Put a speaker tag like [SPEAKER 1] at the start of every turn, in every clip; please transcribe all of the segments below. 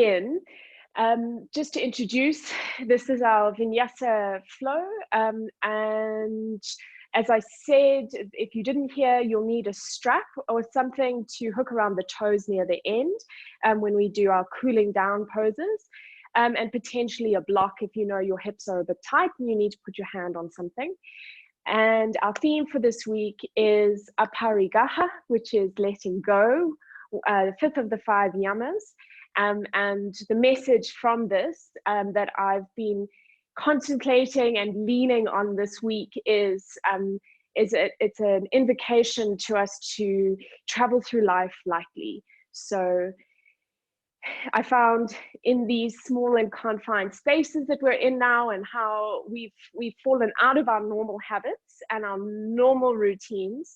[SPEAKER 1] in. Just to introduce, this is our Vinyasa flow, and as I said, if you didn't hear, you'll need a strap or something to hook around the toes near the end when we do our cooling down poses, and potentially a block if you know your hips are a bit tight and you need to put your hand on something. And our theme for this week is Aparigaha, which is letting go, the fifth of the 5 yamas. And the message from this that I've been contemplating and leaning on this week is it's an invocation to us to travel through life lightly. So I found in these small and confined spaces that we're in now, and how we've fallen out of our normal habits and our normal routines.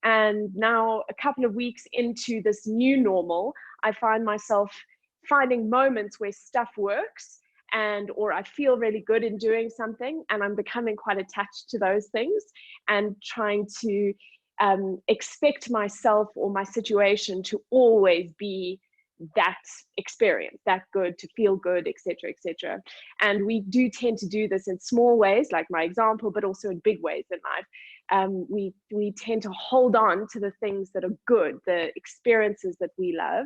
[SPEAKER 1] And now, a couple of weeks into this new normal, I find myself finding moments where stuff works, or I feel really good in doing something, and I'm becoming quite attached to those things and trying to expect myself or my situation to always be that experience, that good, to feel good, etc., etc. And we do tend to do this in small ways, like my example, but also in big ways in life. We tend to hold on to the things that are good, the experiences that we love,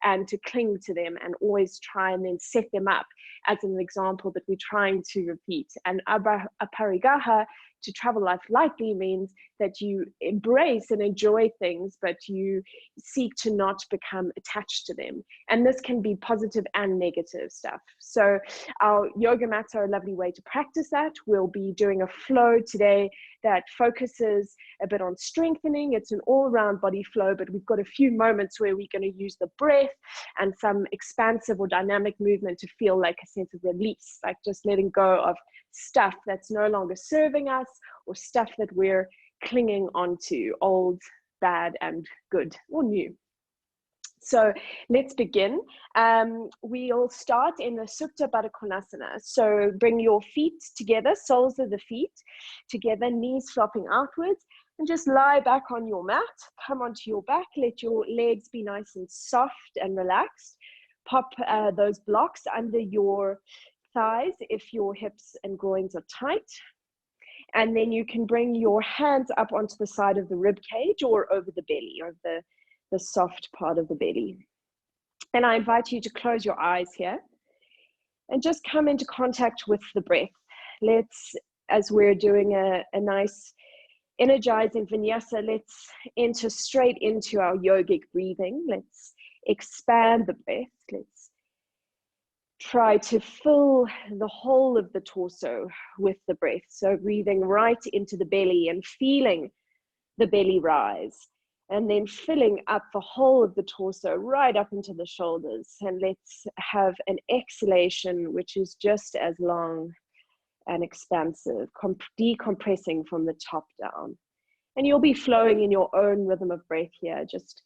[SPEAKER 1] and to cling to them and always try and then set them up as an example that we're trying to repeat. And Aparigaha, to travel life lightly, means that you embrace and enjoy things, but you seek to not become attached to them. And this can be positive and negative stuff. So our yoga mats are a lovely way to practice that. We'll be doing a flow today that focuses a bit on strengthening. It's an all-round body flow, but we've got a few moments where we're going to use the breath and some expansive or dynamic movement to feel like a sense of release, like just letting go of stuff that's no longer serving us, or stuff that we're clinging onto, old, bad, and good, or new. So let's begin. We'll start in the Supta Baddha Konasana. So bring your feet together, soles of the feet together, knees flopping outwards, and just lie back on your mat. Come onto your back, let your legs be nice and soft and relaxed. Pop those blocks under your thighs if your hips and groins are tight. And then you can bring your hands up onto the side of the rib cage or over the belly, or the soft part of the belly. And I invite you to close your eyes here and just come into contact with the breath. Let's, as we're doing a nice energizing vinyasa, let's enter straight into our yogic breathing. Let's expand the breath. Let's try to fill the whole of the torso with the breath. So breathing right into the belly and feeling the belly rise, and then filling up the whole of the torso right up into the shoulders. And let's have an exhalation which is just as long and expansive, decompressing from the top down. And you'll be flowing in your own rhythm of breath here, just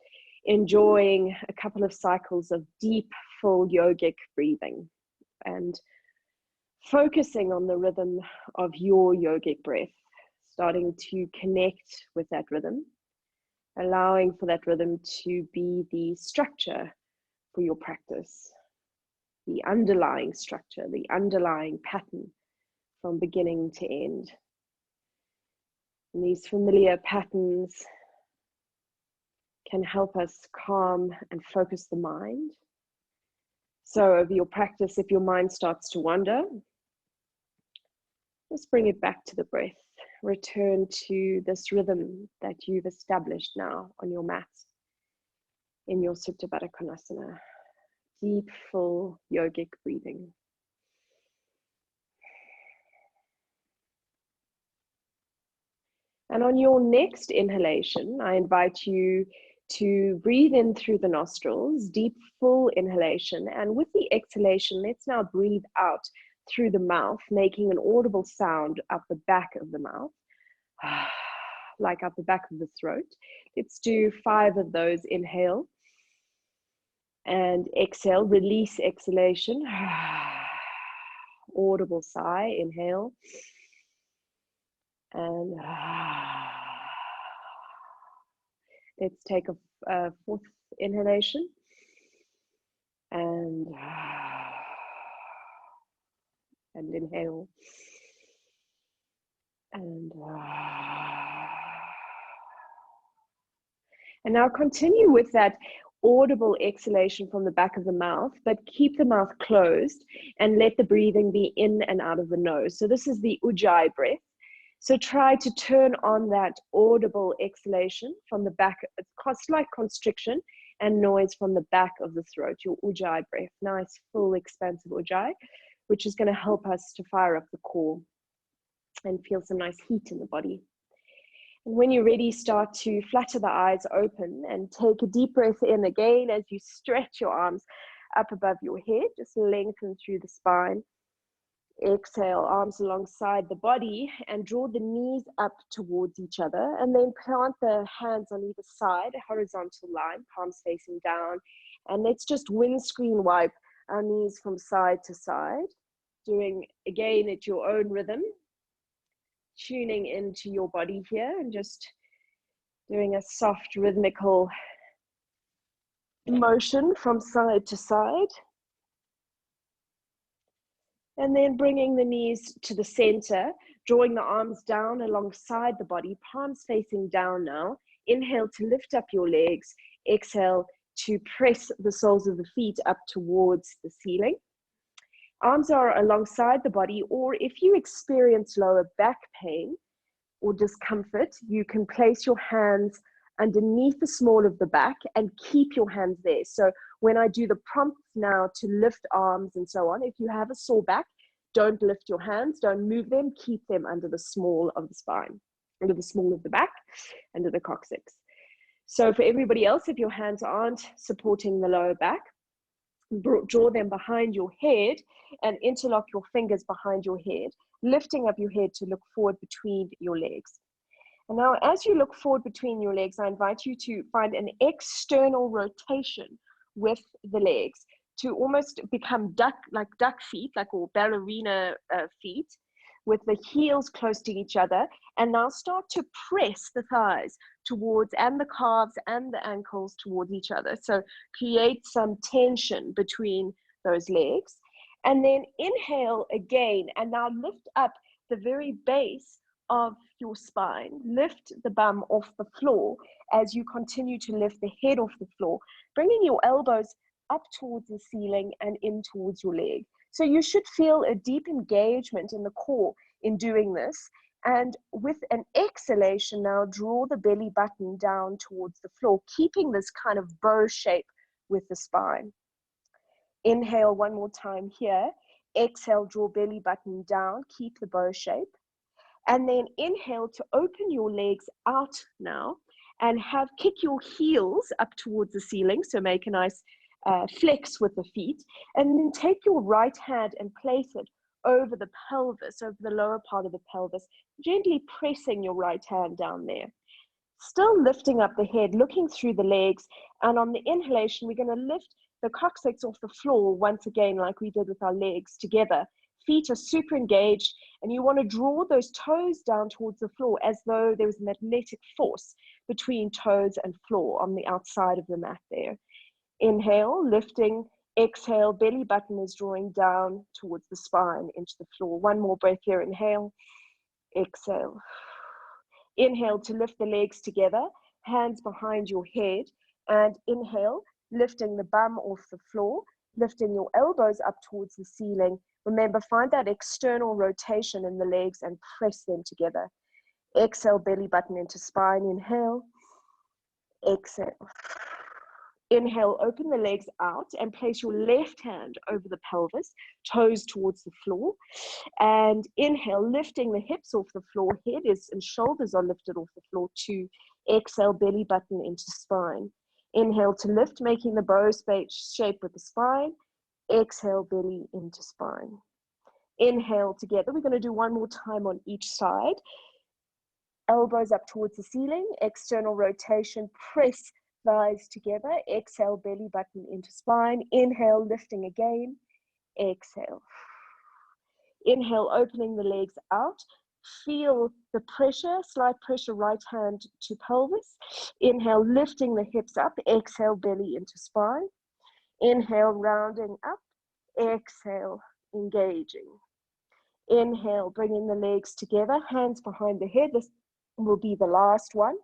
[SPEAKER 1] enjoying a couple of cycles of deep, full yogic breathing and focusing on the rhythm of your yogic breath, starting to connect with that rhythm, allowing for that rhythm to be the structure for your practice, the underlying structure, the underlying pattern from beginning to end. And these familiar patterns can help us calm and focus the mind. So over your practice, if your mind starts to wander, just bring it back to the breath. Return to this rhythm that you've established now on your mat in your Supta Baddha Konasana. Deep, full yogic breathing. And on your next inhalation, I invite you to breathe in through the nostrils, deep, full inhalation. And with the exhalation, let's now breathe out through the mouth, making an audible sound up the back of the mouth, like up the back of the throat. Let's do 5 of those. Inhale and exhale, release exhalation. Audible sigh, inhale. And let's take a 4th inhalation. And inhale. And now continue with that audible exhalation from the back of the mouth, but keep the mouth closed and let the breathing be in and out of the nose. So this is the Ujjayi breath. So try to turn on that audible exhalation from the back, slight constriction and noise from the back of the throat, your Ujjayi breath. Nice, full, expansive Ujjayi, which is going to help us to fire up the core and feel some nice heat in the body. And when you're ready, start to flutter the eyes open and take a deep breath in again as you stretch your arms up above your head, just lengthen through the spine. Exhale, arms alongside the body and draw the knees up towards each other, and then plant the hands on either side, a horizontal line, palms facing down. And let's just windscreen wipe our knees from side to side, doing again at your own rhythm, tuning into your body here and just doing a soft rhythmical motion from side to side. And then bringing the knees to the center, drawing the arms down alongside the body, palms facing down now. Inhale to lift up your legs. Exhale to press the soles of the feet up towards the ceiling. Arms are alongside the body, or if you experience lower back pain or discomfort, you can place your hands underneath the small of the back and keep your hands there. So when I do the prompts now to lift arms and so on, if you have a sore back, don't lift your hands, don't move them, keep them under the small of the spine, under the small of the back, under the coccyx. So for everybody else, if your hands aren't supporting the lower back, draw them behind your head and interlock your fingers behind your head, lifting up your head to look forward between your legs. And now as you look forward between your legs, I invite you to find an external rotation with the legs to almost become duck feet, or ballerina feet, with the heels close to each other. And now start to press the thighs towards, and the calves and the ankles towards each other. So create some tension between those legs. And then inhale again, and now lift up the very base of your spine. Lift the bum off the floor as you continue to lift the head off the floor, bringing your elbows up towards the ceiling and in towards your leg. So you should feel a deep engagement in the core in doing this. And with an exhalation now, draw the belly button down towards the floor, keeping this kind of bow shape with the spine. Inhale one more time here. Exhale, draw belly button down, keep the bow shape. And then inhale to open your legs out now and kick your heels up towards the ceiling. So make a nice flex with the feet. And then take your right hand and place it over the pelvis, over the lower part of the pelvis, gently pressing your right hand down there. Still lifting up the head, looking through the legs. And on the inhalation, we're going to lift the coccyx off the floor once again, like we did with our legs together. Feet are super engaged, and you want to draw those toes down towards the floor as though there was a magnetic force between toes and floor on the outside of the mat there. Inhale, lifting. Exhale, belly button is drawing down towards the spine into the floor. One more breath here. Inhale, exhale. Inhale to lift the legs together, hands behind your head, and inhale, lifting the bum off the floor, lifting your elbows up towards the ceiling. Remember, find that external rotation in the legs and press them together. Exhale, belly button into spine. Inhale, exhale. Inhale, open the legs out and place your left hand over the pelvis, toes towards the floor. And inhale, lifting the hips off the floor, head and shoulders are lifted off the floor too. Exhale, belly button into spine. Inhale to lift, making the bow shape with the spine. Exhale, belly into spine. Inhale together. We're going to do one more time on each side. Elbows up towards the ceiling, external rotation, press thighs together. Exhale, belly button into spine. Inhale, lifting again. Exhale. Inhale, opening the legs out. Feel the pressure, slight pressure, right hand to pelvis. Inhale, lifting the hips up. Exhale, belly into spine. Inhale, rounding up. Exhale, engaging. Inhale, bringing the legs together, hands behind the head. This will be the last one.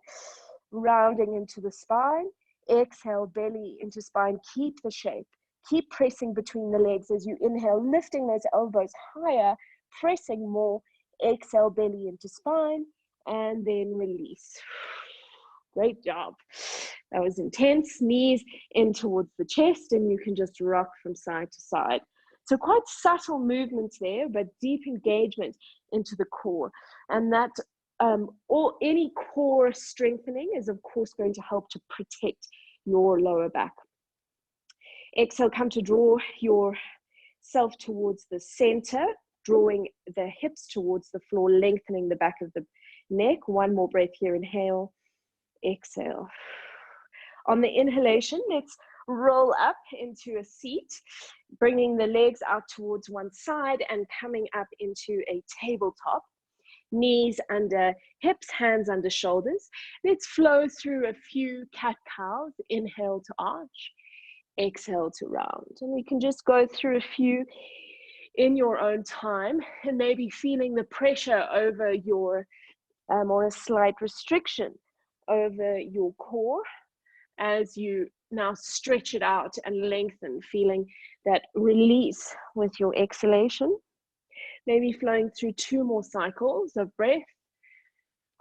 [SPEAKER 1] Rounding into the spine. Exhale, belly into spine. Keep the shape. Keep pressing between the legs as you inhale, lifting those elbows higher, pressing more. Exhale, belly into spine, and then release. Great job. That was intense. Knees in towards the chest, and you can just rock from side to side. So quite subtle movements there, but deep engagement into the core. And that any core strengthening is, of course, going to help to protect your lower back. Exhale, come to draw yourself towards the center, drawing the hips towards the floor, lengthening the back of the neck. One more breath here. Inhale, exhale. On the inhalation, let's roll up into a seat, bringing the legs out towards one side and coming up into a tabletop. Knees under hips, hands under shoulders. Let's flow through a few cat-cows. Inhale to arch, exhale to round. And we can just go through a few in your own time, and maybe feeling the pressure over your, or a slight restriction over your core as you now stretch it out and lengthen, feeling that release with your exhalation. Maybe flowing through 2 more cycles of breath,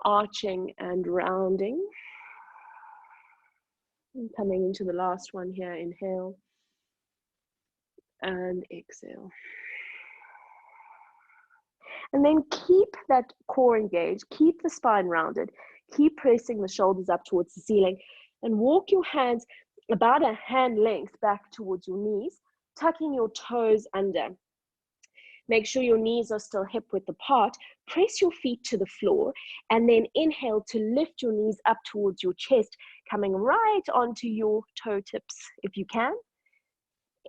[SPEAKER 1] arching and rounding. And coming into the last one here, inhale and exhale. And then keep that core engaged, keep the spine rounded, keep pressing the shoulders up towards the ceiling, and walk your hands about a hand length back towards your knees, tucking your toes under. Make sure your knees are still hip width apart. Press your feet to the floor, and then inhale to lift your knees up towards your chest, coming right onto your toe tips if you can.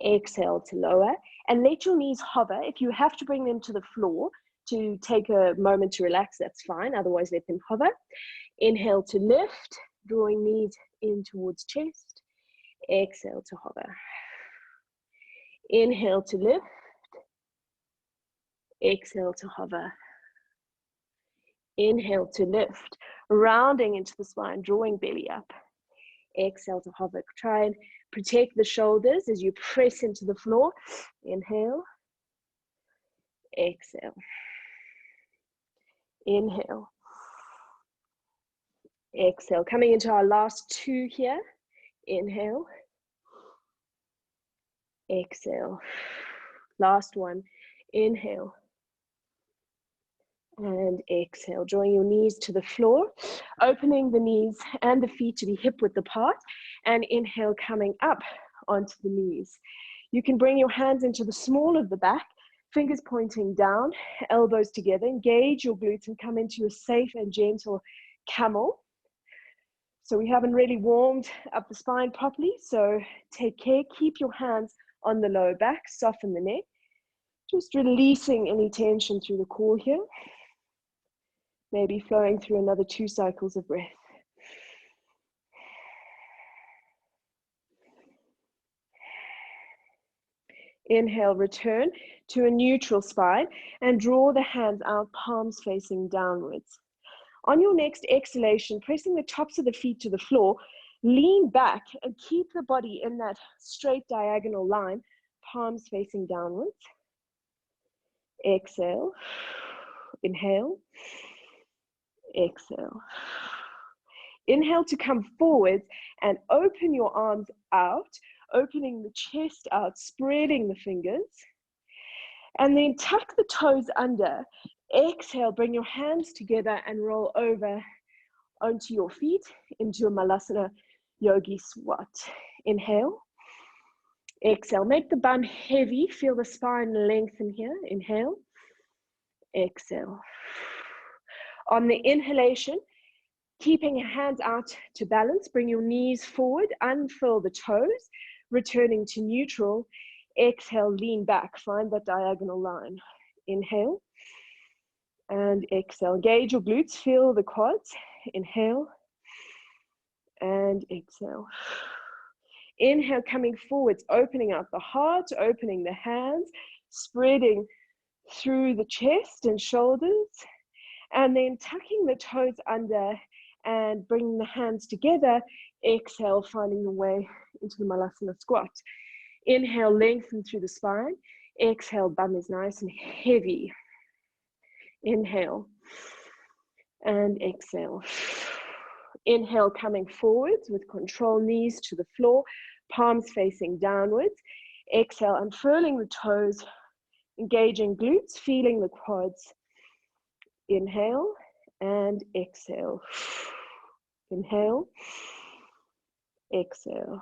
[SPEAKER 1] Exhale to lower, and let your knees hover. If you have to bring them to the floor to take a moment to relax, that's fine. Otherwise, let them hover. Inhale to lift, drawing knees in towards chest. Exhale to hover. Inhale to lift. Exhale to hover. Inhale to lift, rounding into the spine, drawing belly up. Exhale to hover. Try and protect the shoulders as you press into the floor. Inhale. Exhale. Inhale. Exhale. Coming into our last 2 here. Inhale. Exhale. Last one. Inhale. And exhale, drawing your knees to the floor, opening the knees and the feet to be hip width apart, and inhale, coming up onto the knees. You can bring your hands into the small of the back, fingers pointing down, elbows together, engage your glutes and come into a safe and gentle camel. So we haven't really warmed up the spine properly, so take care, keep your hands on the lower back, soften the neck, just releasing any tension through the core here. Maybe flowing through another 2 cycles of breath. Inhale, return to a neutral spine and draw the hands out, palms facing downwards. On your next exhalation, pressing the tops of the feet to the floor, lean back and keep the body in that straight diagonal line, palms facing downwards. Exhale, inhale. Exhale. Inhale to come forward and open your arms out, opening the chest out, spreading the fingers. And then tuck the toes under. Exhale, bring your hands together and roll over onto your feet into a Malasada Yogi squat. Inhale. Exhale. Make the bum heavy. Feel the spine lengthen here. Inhale. Exhale. On the inhalation, keeping your hands out to balance, bring your knees forward, unfurl the toes, returning to neutral. Exhale, lean back, find that diagonal line. Inhale and exhale. Engage your glutes, feel the quads. Inhale and exhale. Inhale, coming forwards, opening out the heart, opening the hands, spreading through the chest and shoulders, and then tucking the toes under and bringing the hands together. Exhale, finding your way into the Malasada squat. Inhale, lengthen through the spine. Exhale, bum is nice and heavy. Inhale and exhale. Inhale, coming forwards with control, knees to the floor, palms facing downwards. Exhale, unfurling the toes, engaging glutes, feeling the quads. Inhale and exhale. Inhale, exhale.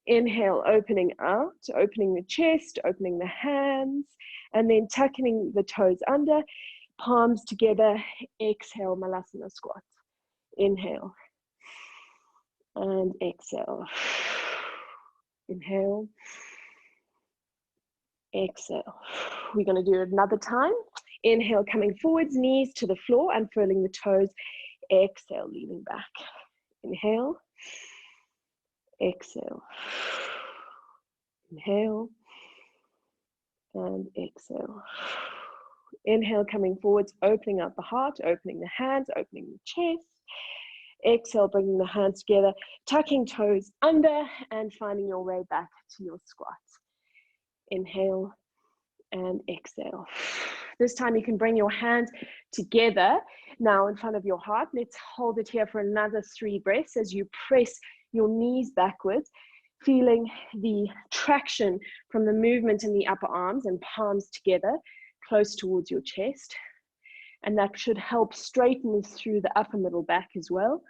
[SPEAKER 1] Inhale, opening out, opening the chest, opening the hands, and then tucking the toes under, palms together. Exhale, Malasada squat. Inhale and exhale. Inhale, exhale. We're going to do it another time. Inhale, coming forwards, knees to the floor, unfurling the toes. Exhale, leaning back. Inhale, exhale. Inhale and exhale. Inhale, coming forwards, opening up the heart, opening the hands, opening the chest. Exhale, bringing the hands together, tucking toes under and finding your way back to your squat. Inhale and exhale. This time you can bring your hands together now in front of your heart. Let's hold it here for another 3 breaths as you press your knees backwards, feeling the traction from the movement in the upper arms and palms together close towards your chest. And that should help straighten through the upper middle back as well.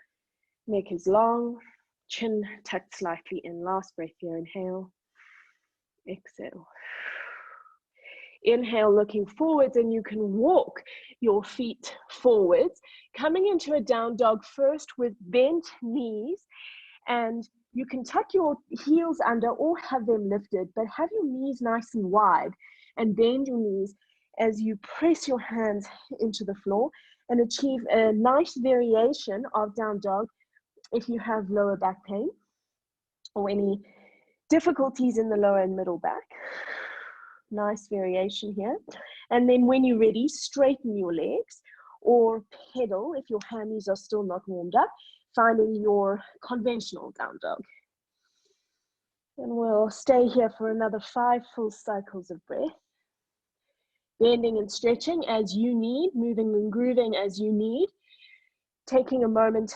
[SPEAKER 1] Neck is long, chin tucked slightly in. Last breath here, inhale, exhale. Inhale, looking forwards, and you can walk your feet forwards, coming into a down dog first with bent knees, and you can tuck your heels under or have them lifted, but have your knees nice and wide and bend your knees as you press your hands into the floor and achieve a nice variation of down dog if you have lower back pain or any difficulties in the lower and middle back. Nice variation here. And then when you're ready, straighten your legs or pedal if your hammies are still not warmed up, finding your conventional down dog. And we'll stay here for another 5 full cycles of breath. Bending and stretching as you need, moving and grooving as you need. Taking a moment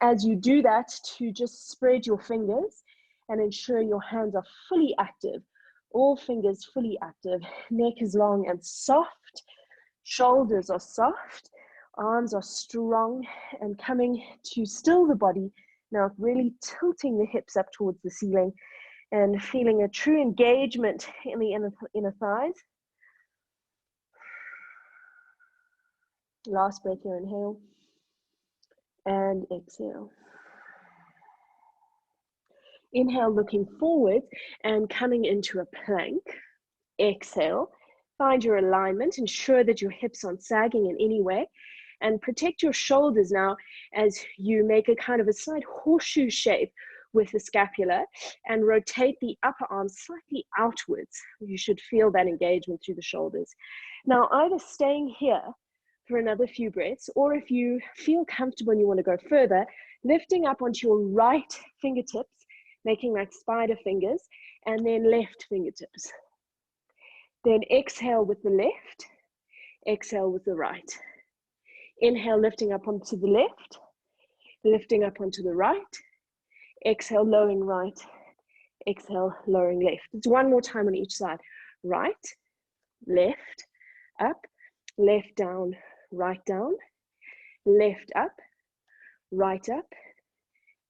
[SPEAKER 1] as you do that to just spread your fingers and ensure your hands are fully active. All fingers fully active. Neck is long and soft. Shoulders are soft. Arms are strong and coming to still the body. Now really tilting the hips up towards the ceiling and feeling a true engagement in the inner thighs. Last breath here, inhale and exhale. Inhale, looking forward and coming into a plank. Exhale, find your alignment, ensure that your hips aren't sagging in any way, and protect your shoulders now as you make a kind of a slight horseshoe shape with the scapula and rotate the upper arm slightly outwards. You should feel that engagement through the shoulders. Now, either staying here for another few breaths, or if you feel comfortable and you want to go further, lifting up onto your right fingertips, making like spider fingers, and then left fingertips. Then exhale with the left, exhale with the right. Inhale, lifting up onto the left, lifting up onto the right. Exhale, lowering right, exhale, lowering left. It's one more time on each side. Right, left, up, left down, right down, left up, right up,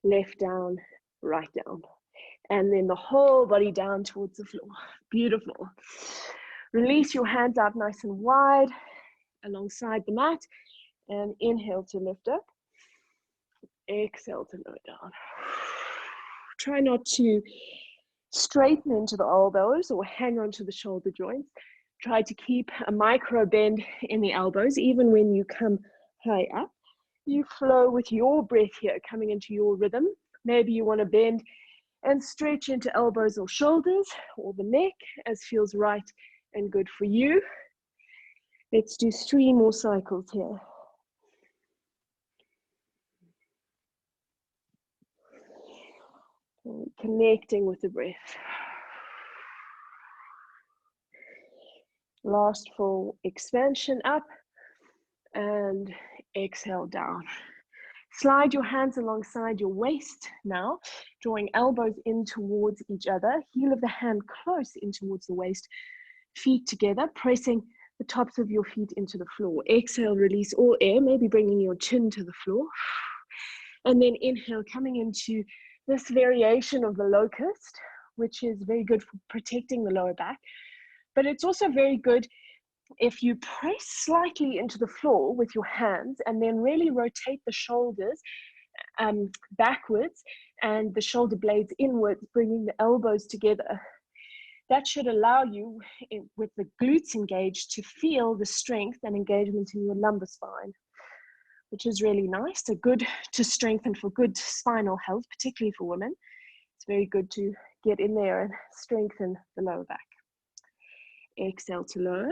[SPEAKER 1] left down, right down. And then the whole body down towards the floor. Beautiful. Release your hands out nice and wide alongside the mat. And inhale to lift up. Exhale to lower down. Try not to straighten into the elbows or hang onto the shoulder joints. Try to keep a micro bend in the elbows, even when you come high up. You flow with your breath here, coming into your rhythm. Maybe you want to bend And stretch into elbows or shoulders or the neck as feels right and good for you. Let's do 3 more cycles here. Connecting with the breath. Last full expansion up and exhale down. Slide your hands alongside your waist now, drawing elbows in towards each other, heel of the hand close in towards the waist, feet together, pressing the tops of your feet into the floor. Exhale, release all air, maybe bringing your chin to the floor. And then inhale, coming into this variation of the locust, which is very good for protecting the lower back. But it's also very good if you press slightly into the floor with your hands and then really rotate the shoulders backwards and the shoulder blades inwards, bringing the elbows together. That should allow you, with the glutes engaged, to feel the strength and engagement in your lumbar spine, which is really nice. So good to strengthen for good spinal health, particularly for women. It's very good to get in there and strengthen the lower back. Exhale to lower.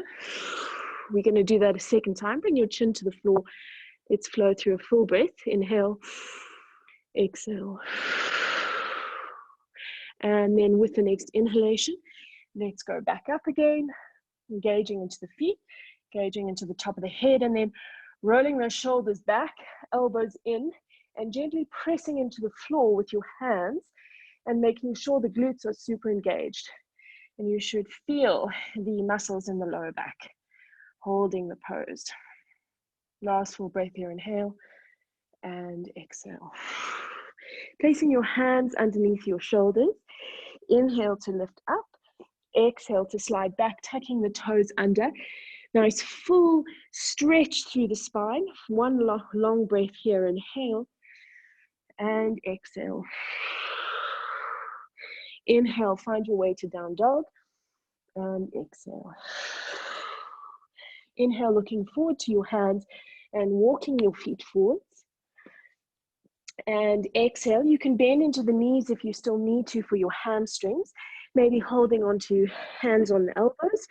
[SPEAKER 1] We're going to do that a second time. Bring your chin to the floor. Let's flow through a full breath. Inhale, exhale. And then with the next inhalation, let's go back up again, engaging into the feet, engaging into the top of the head, and then rolling those shoulders back, elbows in, and gently pressing into the floor with your hands and making sure the glutes are super engaged. And you should feel the muscles in the lower back, holding the pose. Last full breath here, inhale and exhale. Placing your hands underneath your shoulders. Inhale to lift up. Exhale to slide back, tucking the toes under. Nice full stretch through the spine. One long breath here, inhale and exhale. Inhale, find your way to down dog and exhale. Inhale, looking forward to your hands and walking your feet forwards. And exhale, you can bend into the knees if you still need to for your hamstrings, maybe holding onto hands on the elbows.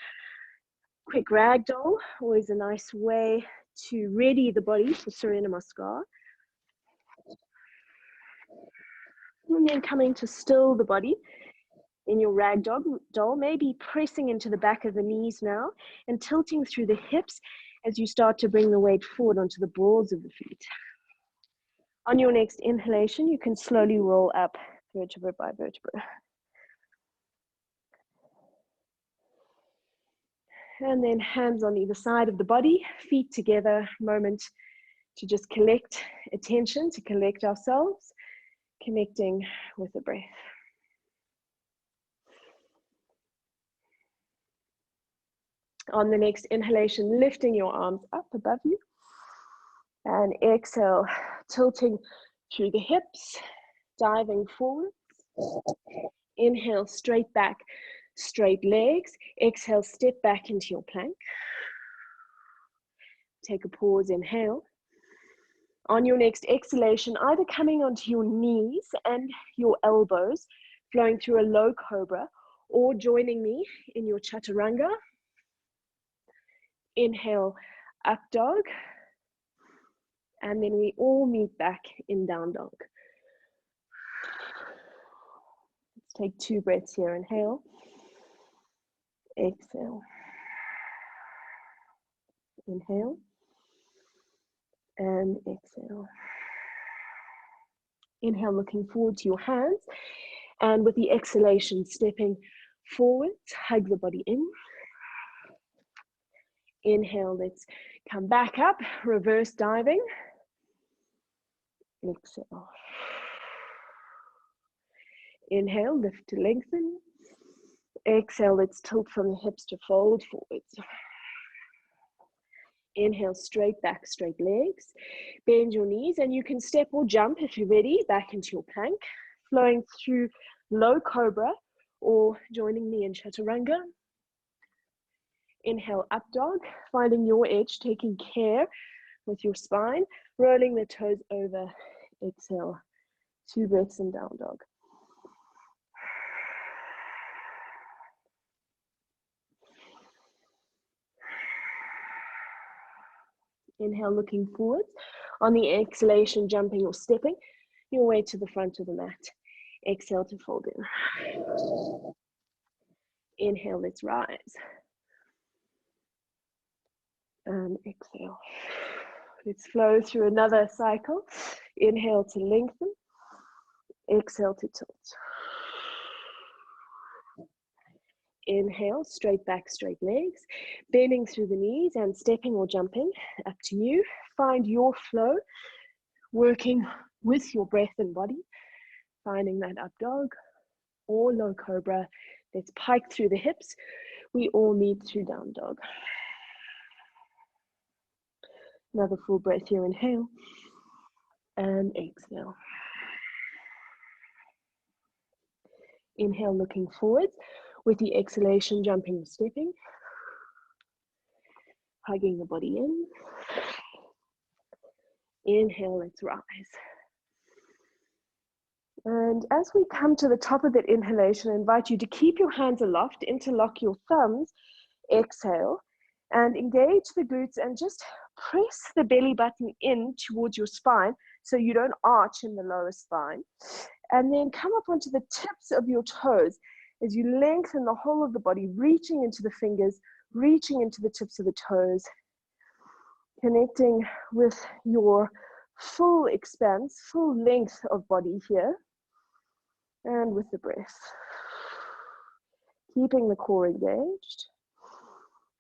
[SPEAKER 1] Quick ragdoll, always a nice way to ready the body for Surya Namaskar. And then coming to still the body in your ragdoll, maybe pressing into the back of the knees now and tilting through the hips as you start to bring the weight forward onto the balls of the feet. On your next inhalation, you can slowly roll up vertebra by vertebra. And then hands on either side of the body, feet together, moment to just collect attention, to collect ourselves, connecting with the breath. On the next inhalation, lifting your arms up above you. And exhale, tilting through the hips, diving forward. Inhale, straight back, straight legs. Exhale, step back into your plank. Take a pause, inhale. On your next exhalation, either coming onto your knees and your elbows, flowing through a low cobra, or joining me in your chaturanga. Inhale, up dog. And then we all meet back in down dog. Let's take 2 breaths here. Inhale. Exhale. Inhale. And exhale. Inhale, looking forward to your hands. And with the exhalation, stepping forwards, hug the body in. Inhale, let's come back up, reverse diving. Exhale. Inhale, lift to lengthen. Exhale, let's tilt from the hips to fold forwards. Inhale, straight back, straight legs. Bend your knees and you can step or jump if you're ready back into your plank, flowing through low cobra or joining me in chaturanga. Inhale, up dog, finding your edge, taking care with your spine, rolling the toes over. Exhale, 2 breaths in down dog. Inhale, looking forward. On the exhalation, jumping or stepping your way to the front of the mat. Exhale to fold in. Inhale, let's rise. And exhale. Let's flow through another cycle. Inhale to lengthen. Exhale to tilt. Inhale, straight back, straight legs, bending through the knees and stepping or jumping, up to you. Find your flow, working with your breath and body, finding that up dog or low cobra. Let's pike through the hips. We all meet through down dog. Another full breath here, inhale and exhale. Inhale, looking forwards. With the exhalation, jumping and stepping. Hugging the body in. Inhale, let's rise. And as we come to the top of that inhalation, I invite you to keep your hands aloft, interlock your thumbs, exhale, and engage the glutes and just press the belly button in towards your spine so you don't arch in the lower spine. And then come up onto the tips of your toes as you lengthen the whole of the body, reaching into the fingers, reaching into the tips of the toes, connecting with your full expanse, full length of body here, and with the breath. Keeping the core engaged.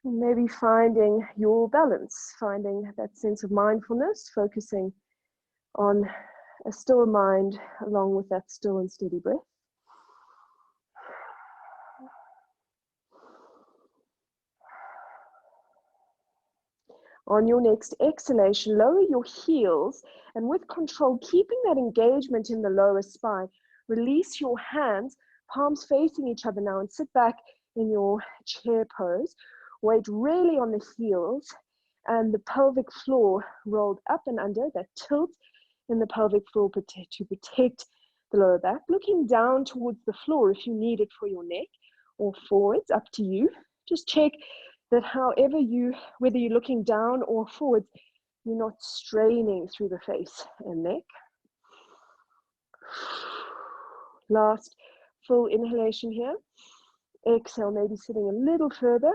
[SPEAKER 1] And maybe finding your balance, finding that sense of mindfulness, focusing on a still mind along with that still and steady breath. On your next exhalation, lower your heels and with control, keeping that engagement in the lower spine, release your hands, palms facing each other now, and sit back in your chair pose. Weight really on the heels and the pelvic floor rolled up and under, that tilt in the pelvic floor to protect the lower back. Looking down towards the floor if you need it for your neck, or forwards, up to you. Just check that whether you're looking down or forwards, you're not straining through the face and neck. Last full inhalation here. Exhale, maybe sitting a little further.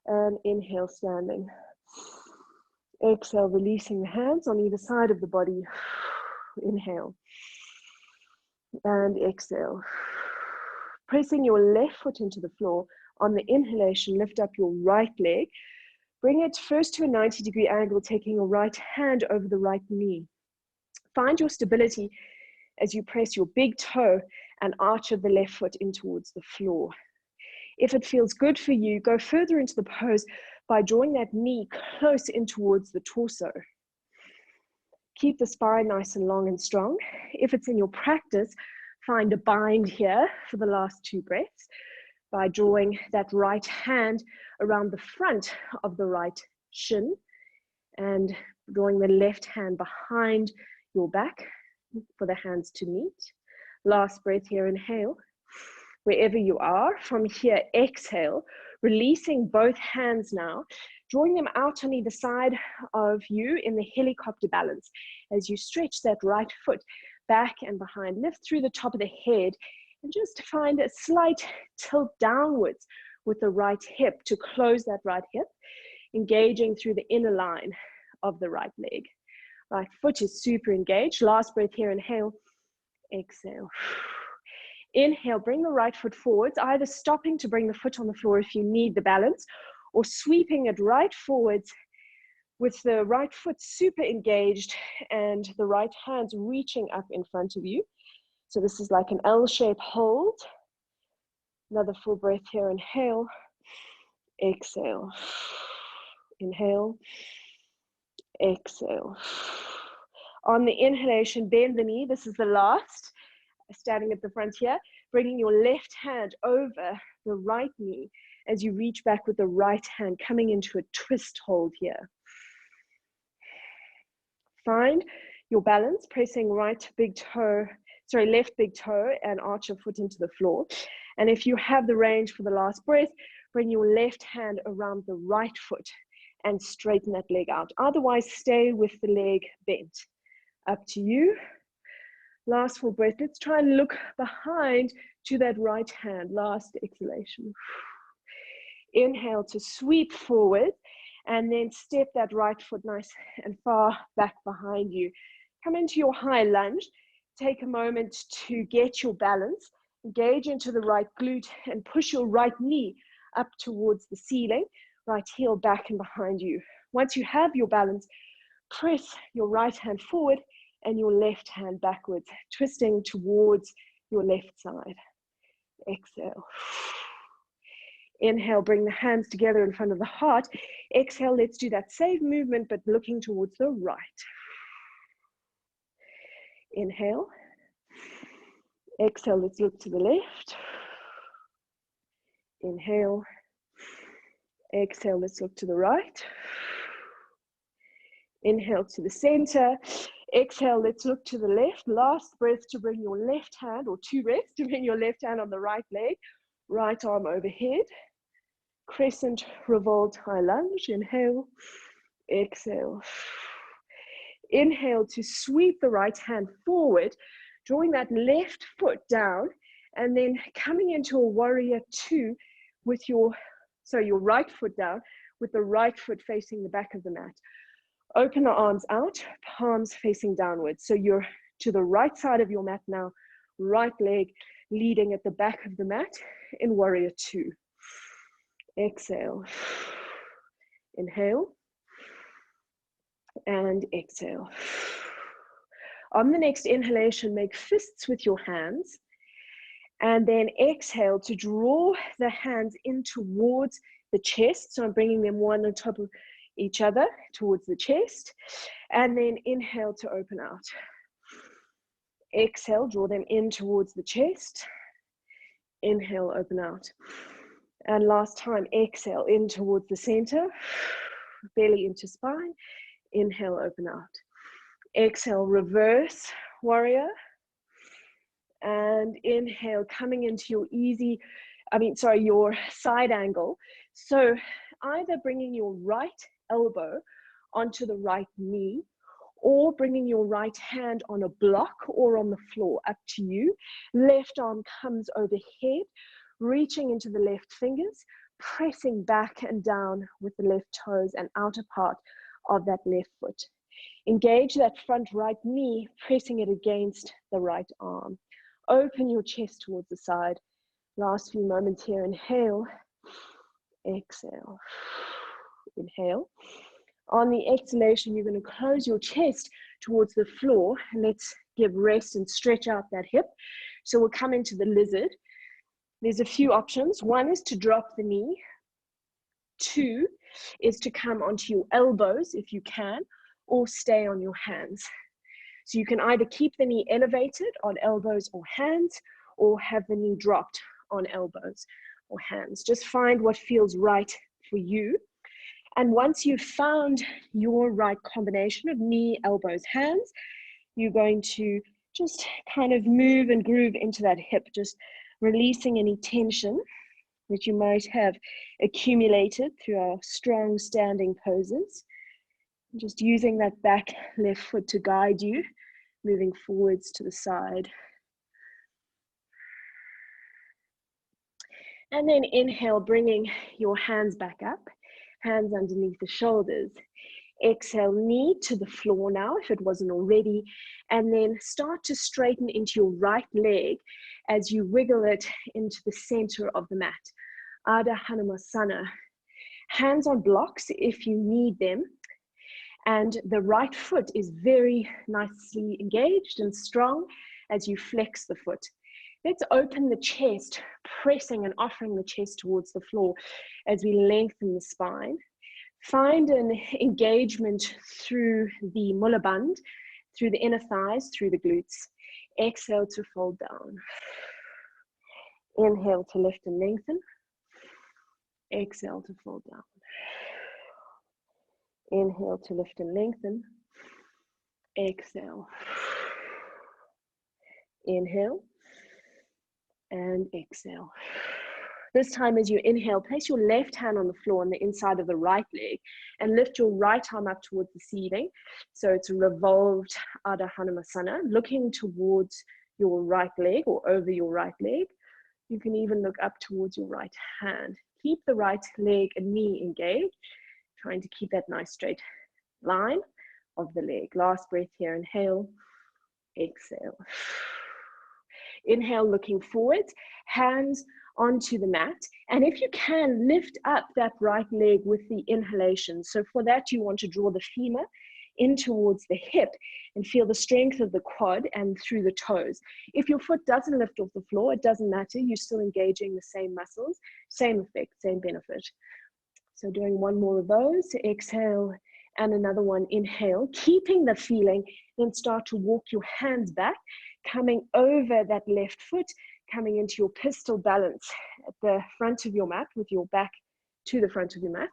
[SPEAKER 1] And inhale, standing. Exhale, releasing the hands on either side of the body. Inhale. And exhale. Pressing your left foot into the floor. On the inhalation, lift up your right leg. Bring it first to a 90-degree angle, taking your right hand over the right knee. Find your stability as you press your big toe and arch of the left foot in towards the floor. If it feels good for you, go further into the pose by drawing that knee close in towards the torso. Keep the spine nice and long and strong. If it's in your practice, find a bind here for the last 2 breaths by drawing that right hand around the front of the right shin and drawing the left hand behind your back for the hands to meet. Last breath here, inhale. Wherever you are, from here, exhale, releasing both hands now, drawing them out on either side of you in the helicopter balance as you stretch that right foot back and behind. Lift through the top of the head and just find a slight tilt downwards with the right hip to close that right hip, engaging through the inner line of the right leg. Right foot is super engaged. Last breath here, inhale, exhale. Inhale, bring the right foot forwards, either stopping to bring the foot on the floor if you need the balance, or sweeping it right forwards with the right foot super engaged and the right hands reaching up in front of you. So this is like an L-shape hold. Another full breath here, inhale, exhale. Inhale, exhale. On the inhalation, bend the knee. This is the last. Standing at the front here, bringing your left hand over the right knee as you reach back with the right hand, coming into a twist hold here. Find your balance, pressing left big toe and arch your foot into the floor. And if you have the range for the last breath, bring your left hand around the right foot and straighten that leg out. Otherwise, stay with the leg bent. Up to you. Last full breath. Let's try and look behind to that right hand. Last exhalation. Inhale to sweep forward and then step that right foot nice and far back behind you. Come into your high lunge. Take a moment to get your balance. Engage into the right glute and push your right knee up towards the ceiling. Right heel back and behind you. Once you have your balance, press your right hand forward and your left hand backwards, twisting towards your left side. Exhale. Inhale, bring the hands together in front of the heart. Exhale, let's do that same movement, but looking towards the right. Inhale. Exhale, let's look to the left. Inhale. Exhale, let's look to the right. Inhale to the center. Exhale, let's look to the left. Last breath to bring your left hand, or two breaths to bring your left hand on the right leg. Right arm overhead. Crescent revolved high lunge. Inhale. Exhale. Inhale to sweep the right hand forward, drawing that left foot down, and then coming into a warrior two with your right foot down, with the right foot facing the back of the mat. Open the arms out, palms facing downwards. So you're to the right side of your mat now, right leg leading at the back of the mat in warrior two. Exhale. Inhale. And exhale. On the next inhalation, make fists with your hands. And then exhale to draw the hands in towards the chest. So I'm bringing them one on top of each other towards the chest, and then inhale to open out. Exhale, draw them in towards the chest. Inhale, open out. And last time, exhale in towards the center, belly into spine. Inhale, open out. Exhale, reverse warrior. And inhale, coming into your side angle. So either bringing your right elbow onto the right knee, or bringing your right hand on a block or on the floor, up to you. Left arm comes overhead, reaching into the left fingers, pressing back and down with the left toes and outer part of that left foot. Engage that front right knee, pressing it against the right arm. Open your chest towards the side. Last few moments here. Inhale, exhale. Inhale. On the exhalation, you're going to close your chest towards the floor. And let's give rest and stretch out that hip. So we'll come into the lizard. There's a few options. One is to drop the knee. Two is to come onto your elbows if you can, or stay on your hands. So you can either keep the knee elevated on elbows or hands, or have the knee dropped on elbows or hands. Just find what feels right for you. And once you've found your right combination of knee, elbows, hands, you're going to just kind of move and groove into that hip, just releasing any tension that you might have accumulated through our strong standing poses. Just using that back left foot to guide you, moving forwards to the side. And then inhale, bringing your hands back up, hands underneath the shoulders. Exhale, knee to the floor now, if it wasn't already, and then start to straighten into your right leg as you wiggle it into the center of the mat. Ardha Hanumasana. Hands on blocks if you need them. And the right foot is very nicely engaged and strong as you flex the foot. Let's open the chest, pressing and offering the chest towards the floor as we lengthen the spine. Find an engagement through the mulaband, through the inner thighs, through the glutes. Exhale to fold down. Inhale to lift and lengthen. Exhale to fold down. Inhale to lift and lengthen. Exhale. Inhale and exhale. This time as you inhale, place your left hand on the floor on the inside of the right leg and lift your right arm up towards the ceiling. So it's a revolved Ardha Hanumasana, looking towards your right leg or over your right leg. You can even look up towards your right hand. Keep the right leg and knee engaged, trying to keep that nice straight line of the leg. Last breath here, inhale, exhale. Inhale, looking forward, hands onto the mat. And if you can, lift up that right leg with the inhalation. So for that, you want to draw the femur in towards the hip and feel the strength of the quad and through the toes. If your foot doesn't lift off the floor, it doesn't matter. You're still engaging the same muscles, same effect, same benefit. So doing one more of those, exhale, and another one, inhale, keeping the feeling, then start to walk your hands back, coming over that left foot, coming into your pistol balance at the front of your mat with your back to the front of your mat.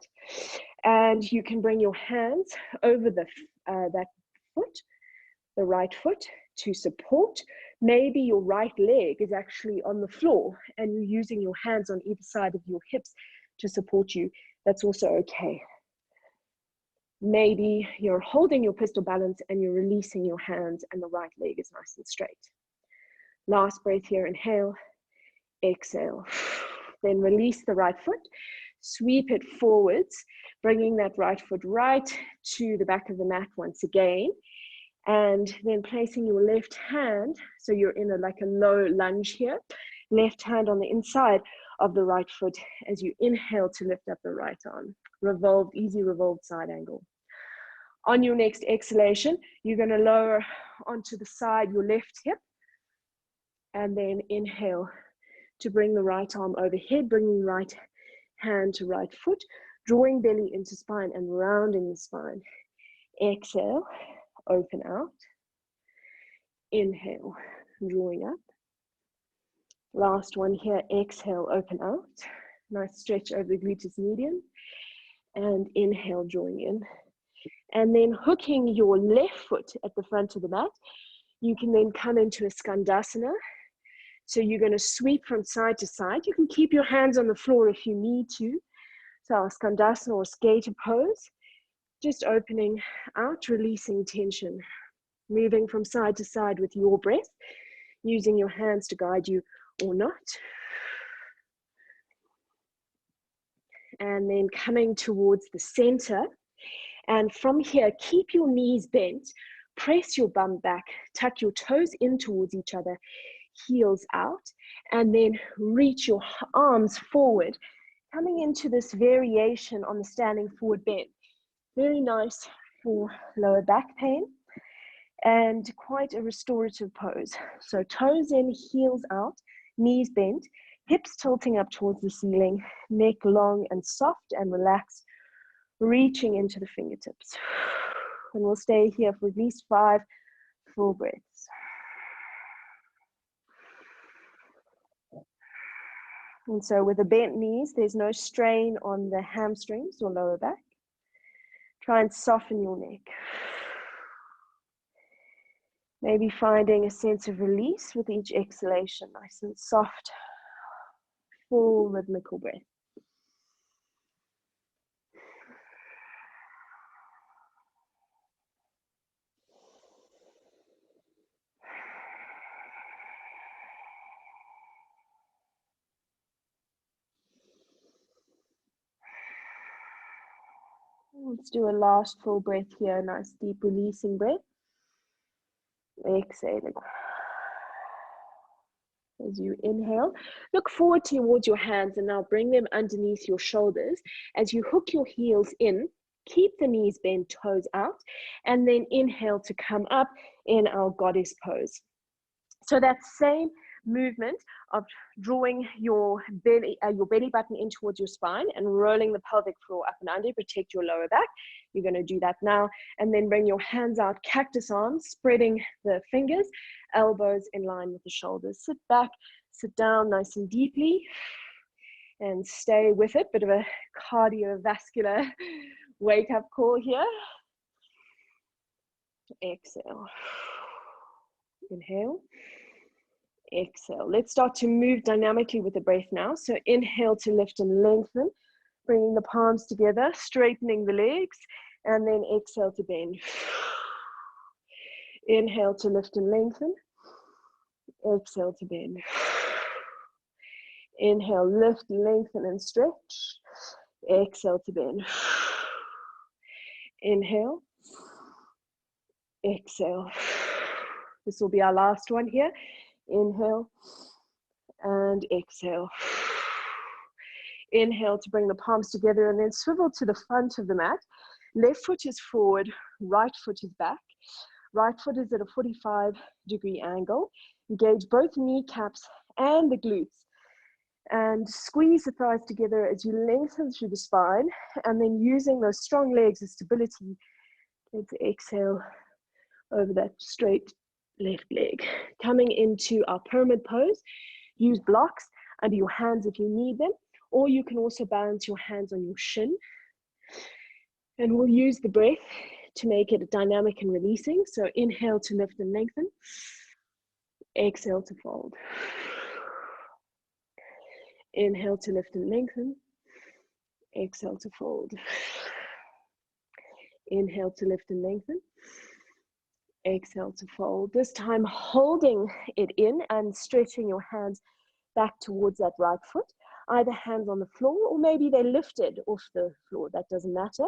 [SPEAKER 1] And you can bring your hands over that foot, the right foot, to support. Maybe your right leg is actually on the floor and you're using your hands on either side of your hips to support you. That's also okay. Maybe you're holding your pistol balance and you're releasing your hands and the right leg is nice and straight. Last breath here, inhale, exhale. Then release the right foot, sweep it forwards, bringing that right foot right to the back of the mat once again. And then placing your left hand, so you're in like a low lunge here, left hand on the inside of the right foot as you inhale to lift up the right arm. Revolved, easy revolved side angle. On your next exhalation, you're going to lower onto the side your left hip, and then inhale to bring the right arm overhead, bringing right hand to right foot, drawing belly into spine and rounding the spine. Exhale, open out. Inhale, drawing up. Last one here, exhale, open out. Nice stretch over the gluteus median. And inhale, drawing in. And then hooking your left foot at the front of the mat, you can then come into a Skandasana. So you're going to sweep from side to side. You can keep your hands on the floor if you need to. So our Skandasana or skater pose, just opening out, releasing tension, moving from side to side with your breath, using your hands to guide you or not. And then coming towards the center. And from here, keep your knees bent, press your bum back, tuck your toes in towards each other, heels out, and then reach your arms forward, coming into this variation on the standing forward bend. Very nice for lower back pain and quite a restorative pose. So toes in, heels out, knees bent, hips tilting up towards the ceiling, neck long and soft and relaxed, reaching into the fingertips. And we'll stay here for at least 5 full breaths. And so with the bent knees, there's no strain on the hamstrings or lower back. Try and soften your neck. Maybe finding a sense of release with each exhalation, nice and soft, full rhythmical breath. Let's do a last full breath here, nice deep releasing breath. Exhaling. As you inhale, look forward towards your hands and now bring them underneath your shoulders. As you hook your heels in, keep the knees bent, toes out, and then inhale to come up in our goddess pose. So that same movement of drawing your belly button in towards your spine and rolling the pelvic floor up and under, protect your lower back. You're going to do that now, and then bring your hands out, cactus arms, spreading the fingers, elbows in line with the shoulders. Sit back, sit down nice and deeply, and stay with it. Bit of a cardiovascular wake up call here. Exhale. Inhale. Exhale. Let's start to move dynamically with the breath now. So inhale to lift and lengthen, bringing the palms together, straightening the legs, and then exhale to bend. Inhale to lift and lengthen. Exhale to bend. Inhale, lift, lengthen, and stretch. Exhale to bend. Inhale. Exhale. This will be our last one here. Inhale and exhale. Inhale to bring the palms together and then swivel to the front of the mat. Left foot is forward, right foot is back. Right foot is at a 45-degree angle. Engage both kneecaps and the glutes. And squeeze the thighs together as you lengthen through the spine. And then using those strong legs as stability, let's exhale over that straight left leg. Coming into our pyramid pose, use blocks under your hands if you need them, or you can also balance your hands on your shin. And we'll use the breath to make it dynamic and releasing. So inhale to lift and lengthen. Exhale to fold. Inhale to lift and lengthen. Exhale to fold. Inhale to lift and lengthen. Exhale to fold. This time holding it in and stretching your hands back towards that right foot. Either hands on the floor or maybe they're lifted off the floor. That doesn't matter.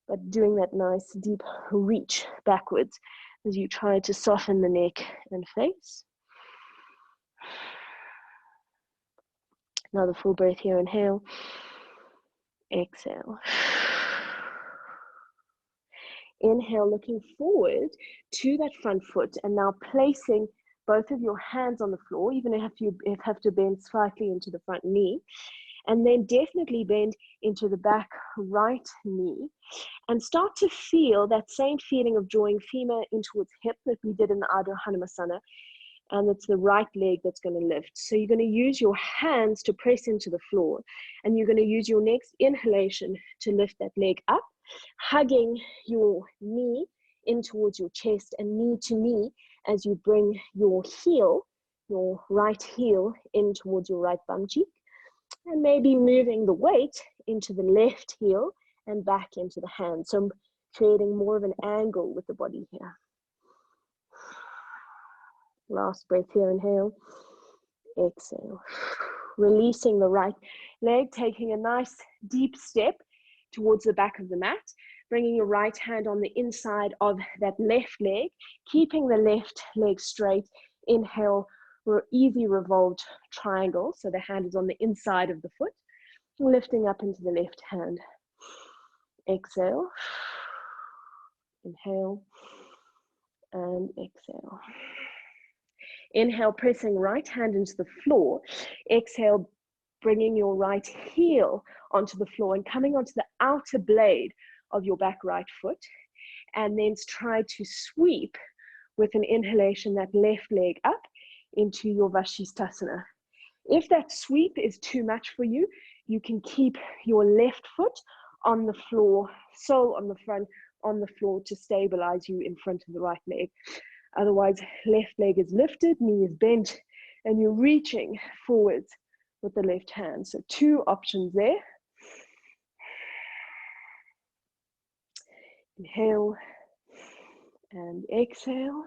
[SPEAKER 1] But doing that nice deep reach backwards as you try to soften the neck and face. Another full breath here. Inhale. Exhale. Inhale, looking forward to that front foot and now placing both of your hands on the floor, even if you have to bend slightly into the front knee, and then definitely bend into the back right knee and start to feel that same feeling of drawing femur in towards hip that we did in the Ardha Hanumasana, and it's the right leg that's going to lift. So you're going to use your hands to press into the floor, and you're going to use your next inhalation to lift that leg up, hugging your knee in towards your chest and knee to knee as you bring your heel, your right heel in towards your right bum cheek, and maybe moving the weight into the left heel and back into the hand. So I'm creating more of an angle with the body here. Last breath here, inhale, exhale. Releasing the right leg, taking a nice deep step towards the back of the mat, bringing your right hand on the inside of that left leg, keeping the left leg straight. Inhale, easy revolved triangle, so the hand is on the inside of the foot, lifting up into the left hand. Exhale, inhale, and exhale. Inhale, pressing right hand into the floor. Exhale, bringing your right heel onto the floor and coming onto the outer blade of your back right foot. And then try to sweep with an inhalation that left leg up into your Vashisthasana. If that sweep is too much for you, you can keep your left foot on the floor, sole on the front, on the floor to stabilize you in front of the right leg. Otherwise, left leg is lifted, knee is bent, and you're reaching forwards with the left hand. So 2 options there. Inhale and exhale.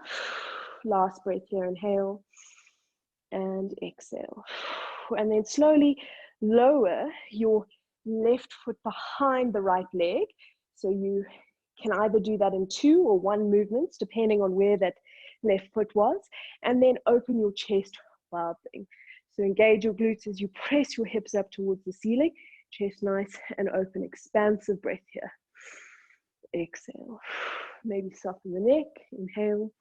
[SPEAKER 1] Last breath here, inhale and exhale. And then slowly lower your left foot behind the right leg. So you can either do that in 2 or 1 movements, depending on where that left foot was, and then open your chest, wild thing. So engage your glutes as you press your hips up towards the ceiling, chest nice and open, expansive breath here. Exhale, maybe soften the neck, inhale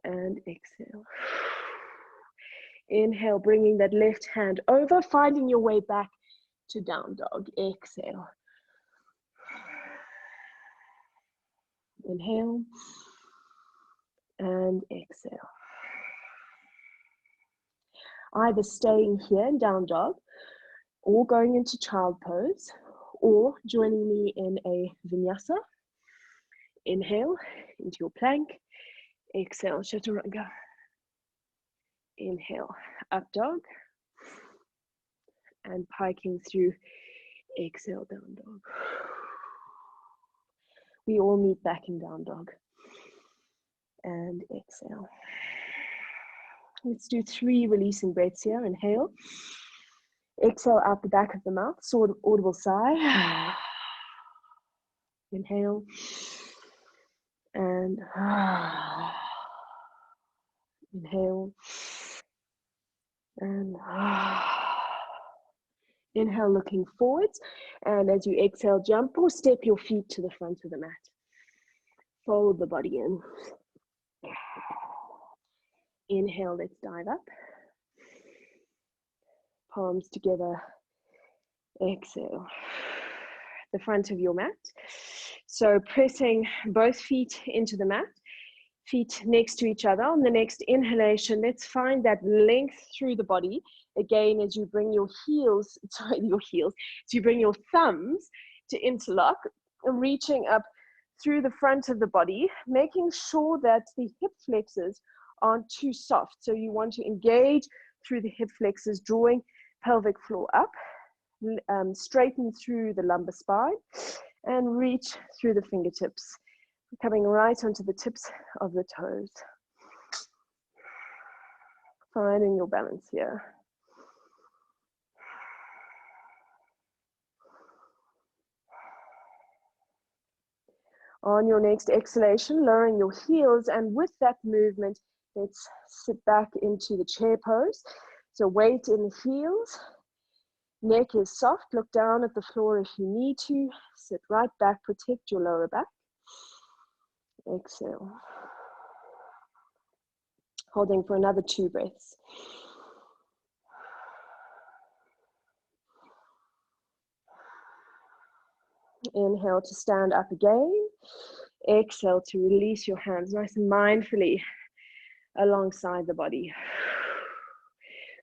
[SPEAKER 1] and exhale. Inhale, bringing that left hand over, finding your way back to down dog. Exhale. Inhale and exhale. Either staying here in down dog or going into child pose or joining me in a vinyasa. Inhale into your plank. Exhale, chaturanga. Inhale, up dog. And piking through, exhale, down dog. We all meet back in down dog. And exhale. Let's do 3 releasing breaths here. Inhale. Exhale out the back of the mouth, sort of audible sigh. Inhale. And inhale. And inhale, looking forwards. And as you exhale, jump or step your feet to the front of the mat. Fold the body in. Inhale, let's dive up. Palms together. Exhale. The front of your mat. So pressing both feet into the mat. Feet next to each other. On the next inhalation, let's find that length through the body. Again, as you bring your heels, as you bring your thumbs to interlock and reaching up through the front of the body, making sure that the hip flexors aren't too soft. So you want to engage through the hip flexors, drawing pelvic floor up, straighten through the lumbar spine, and reach through the fingertips, coming right onto the tips of the toes. Finding your balance here. On your next exhalation, lowering your heels, and with that movement, let's sit back into the chair pose. So weight in the heels, neck is soft, look down at the floor if you need to, sit right back, protect your lower back. Exhale. Holding for another 2 breaths. Inhale to stand up again. Exhale to release your hands nice and mindfully alongside the body.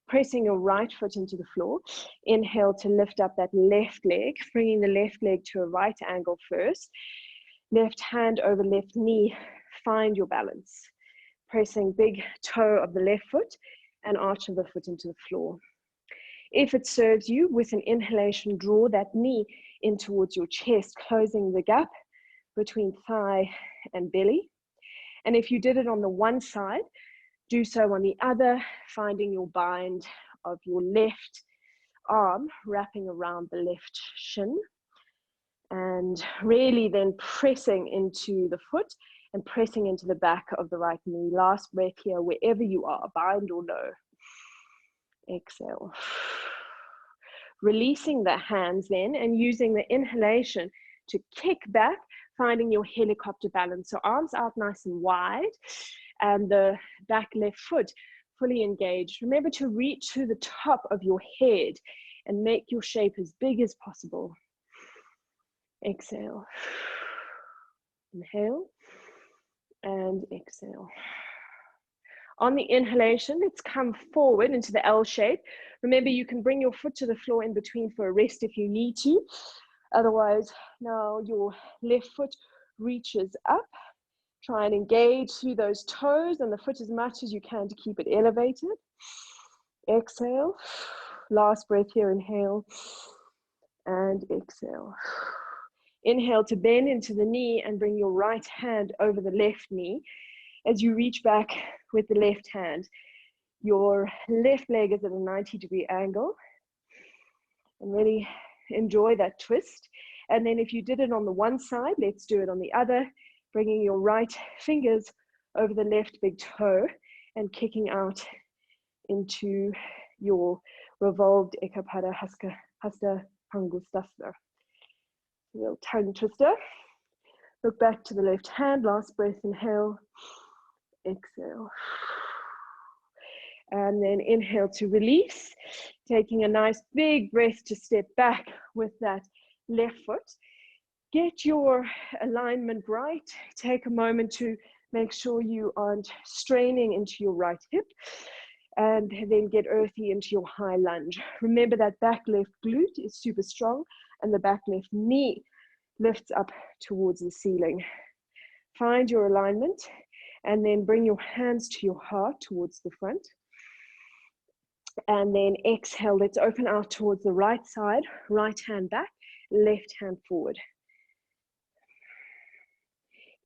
[SPEAKER 1] Pressing your right foot into the floor. Inhale to lift up that left leg, bringing the left leg to a right angle first. Left hand over left knee. Find your balance. Pressing big toe of the left foot and arch of the foot into the floor. If it serves you, with an inhalation, draw that knee in towards your chest, closing the gap between thigh and belly. And if you did it on the one side, do so on the other, finding your bind of your left arm wrapping around the left shin. And really then pressing into the foot and pressing into the back of the right knee. Last breath here, wherever you are, bind or no. Exhale. Releasing the hands then and using the inhalation to kick back, finding your helicopter balance. So arms out nice and wide and the back left foot fully engaged. Remember to reach to the top of your head and make your shape as big as possible. Exhale. Inhale and exhale. On the inhalation, let's come forward into the L shape. Remember, you can bring your foot to the floor in between for a rest if you need to. Otherwise, now your left foot reaches up. Try and engage through those toes and the foot as much as you can to keep it elevated. Exhale. Last breath here, inhale and exhale. Inhale to bend into the knee and bring your right hand over the left knee. As you reach back with the left hand, your left leg is at a 90-degree angle. And really enjoy that twist. And then if you did it on the one side, let's do it on the other, bringing your right fingers over the left big toe and kicking out into your revolved Ekapada Hasta Pangustasana. Little tongue twister. Look back to the left hand, last breath, inhale, exhale. And then inhale to release, taking a nice big breath to step back with that left foot. Get your alignment right. Take a moment to make sure you aren't straining into your right hip, and then get earthy into your high lunge. Remember that back left glute is super strong and the back left knee lifts up towards the ceiling. Find your alignment and then bring your hands to your heart towards the front. And then exhale, let's open out towards the right side, right hand back, left hand forward.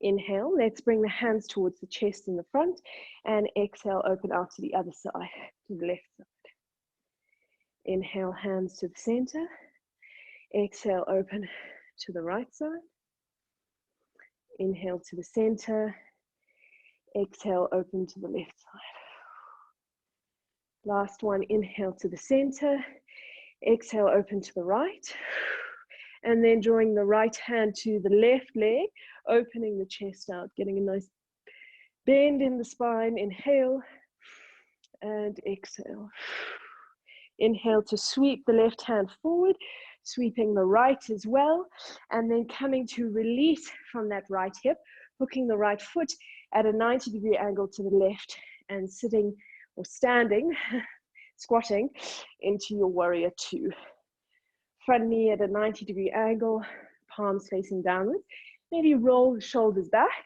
[SPEAKER 1] Inhale, let's bring the hands towards the chest in the front, and exhale, open out to the other side, to the left side. Inhale, hands to the center. Exhale, open to the right side. Inhale to the center. Exhale, open to the left side. Last one, inhale to the center. Exhale, open to the right. And then drawing the right hand to the left leg, opening the chest out, getting a nice bend in the spine. Inhale and exhale. Inhale to sweep the left hand forward, sweeping the right as well, and then coming to release from that right hip, hooking the right foot at a 90-degree angle to the left, and sitting or standing, squatting into your warrior two. Front knee at a 90-degree angle, palms facing downwards. Maybe roll the shoulders back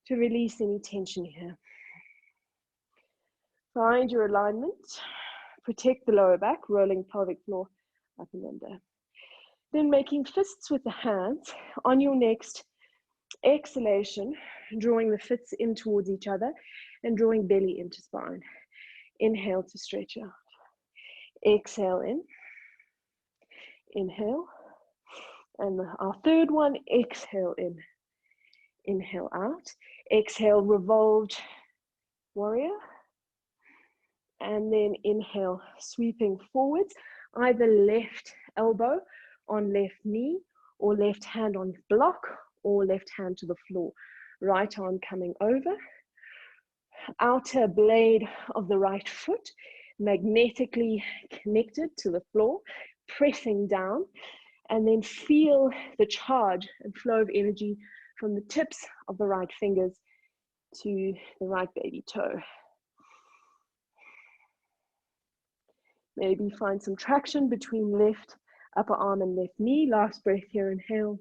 [SPEAKER 1] to release any tension here. Find your alignment. Protect the lower back, rolling pelvic floor up and under. Then making fists with the hands on your next exhalation, drawing the fists in towards each other and drawing belly into spine. Inhale to stretch out. Exhale in. Inhale. And our third one, exhale in. Inhale out. Exhale, revolved warrior. And then inhale, sweeping forwards, either left elbow on left knee, or left hand on block, or left hand to the floor. Right arm coming over. Outer blade of the right foot magnetically connected to the floor, pressing down, and then feel the charge and flow of energy from the tips of the right fingers to the right baby toe. Maybe find some traction between left upper arm and left knee. Last breath here, inhale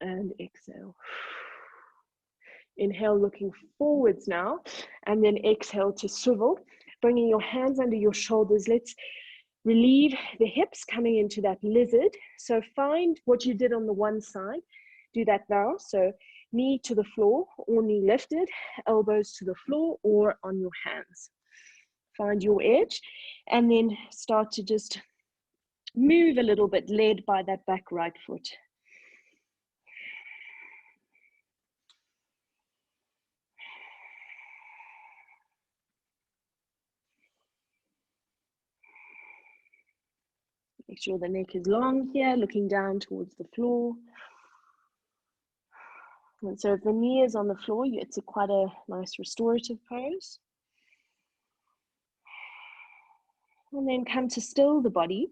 [SPEAKER 1] and exhale. Inhale, looking forwards now, and then exhale to swivel, bringing your hands under your shoulders. Let's relieve the hips, coming into that lizard. So find what you did on the one side. Do that now. So knee to the floor or knee lifted, elbows to the floor or on your hands. Find your edge, and then start to just move a little bit, led by that back right foot. Make sure the neck is long here, looking down towards the floor. And so if the knee is on the floor, it's quite a nice restorative pose. And then come to still the body,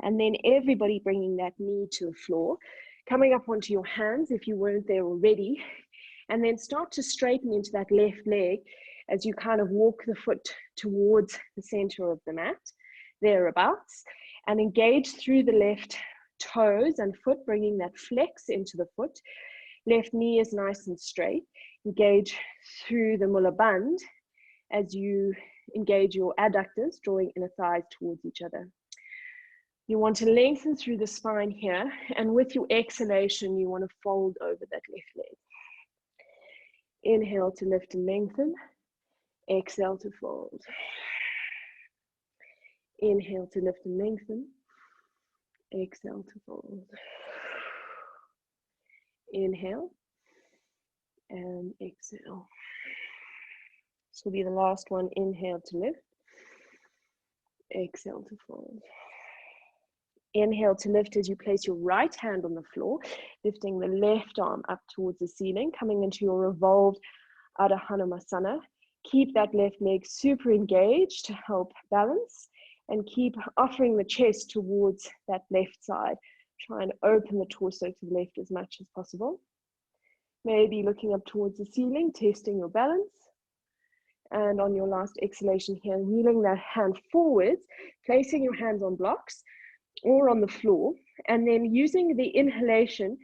[SPEAKER 1] and then everybody bringing that knee to the floor, coming up onto your hands if you weren't there already, and then start to straighten into that left leg as you kind of walk the foot towards the center of the mat, thereabouts, and engage through the left toes and foot, bringing that flex into the foot. Left knee is nice and straight. Engage through the mullah band as you engage your adductors, drawing inner thighs towards each other. You want to lengthen through the spine here, and with your exhalation, you want to fold over that left leg. Inhale to lift and lengthen. Exhale to fold. Inhale to lift and lengthen. Exhale to fold. Inhale and exhale. This will be the last one. Inhale to lift. Exhale to fold. Inhale to lift as you place your right hand on the floor, lifting the left arm up towards the ceiling, coming into your revolved Adho Hanumasana. Keep that left leg super engaged to help balance, and keep offering the chest towards that left side. Try and open the torso to the left as much as possible. Maybe looking up towards the ceiling, testing your balance. And on your last exhalation here, wheeling that hand forwards, placing your hands on blocks or on the floor, and then using the inhalation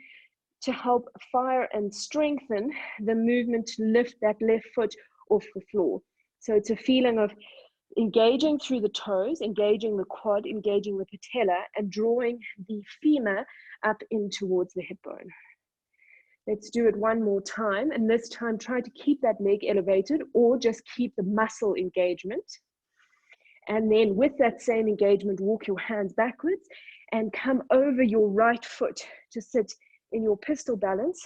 [SPEAKER 1] to help fire and strengthen the movement to lift that left foot off the floor. So it's a feeling of engaging through the toes, engaging the quad, engaging the patella, and drawing the femur up in towards the hip bone. Let's do it one more time, and this time try to keep that leg elevated or just keep the muscle engagement. And then with that same engagement, walk your hands backwards and come over your right foot to sit in your pistol balance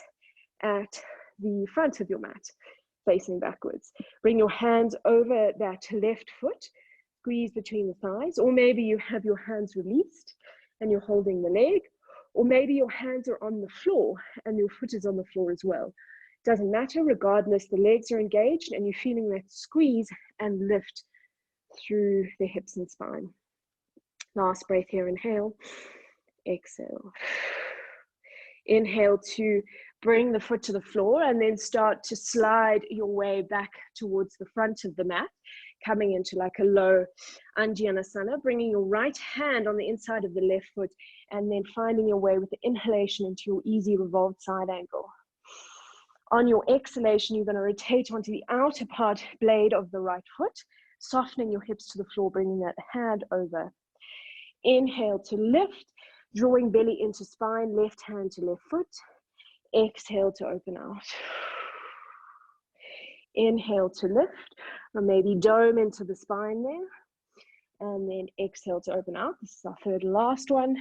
[SPEAKER 1] at the front of your mat, facing backwards. Bring your hands over that left foot, squeeze between the thighs, or maybe you have your hands released and you're holding the leg, or maybe your hands are on the floor and your foot is on the floor as well. Doesn't matter, regardless, the legs are engaged and you're feeling that squeeze and lift through the hips and spine. Last breath here, inhale, exhale. Inhale to bring the foot to the floor and then start to slide your way back towards the front of the mat, coming into like a low Untitled, bringing your right hand on the inside of the left foot and then finding your way with the inhalation into your easy revolved side angle. On your exhalation, you're going to rotate onto the outer part blade of the right foot, softening your hips to the floor, bringing that hand over. Inhale to lift, drawing belly into spine, left hand to left foot. Exhale to open out. Inhale to lift, or maybe dome into the spine there. And then exhale to open out. This is our third and last one.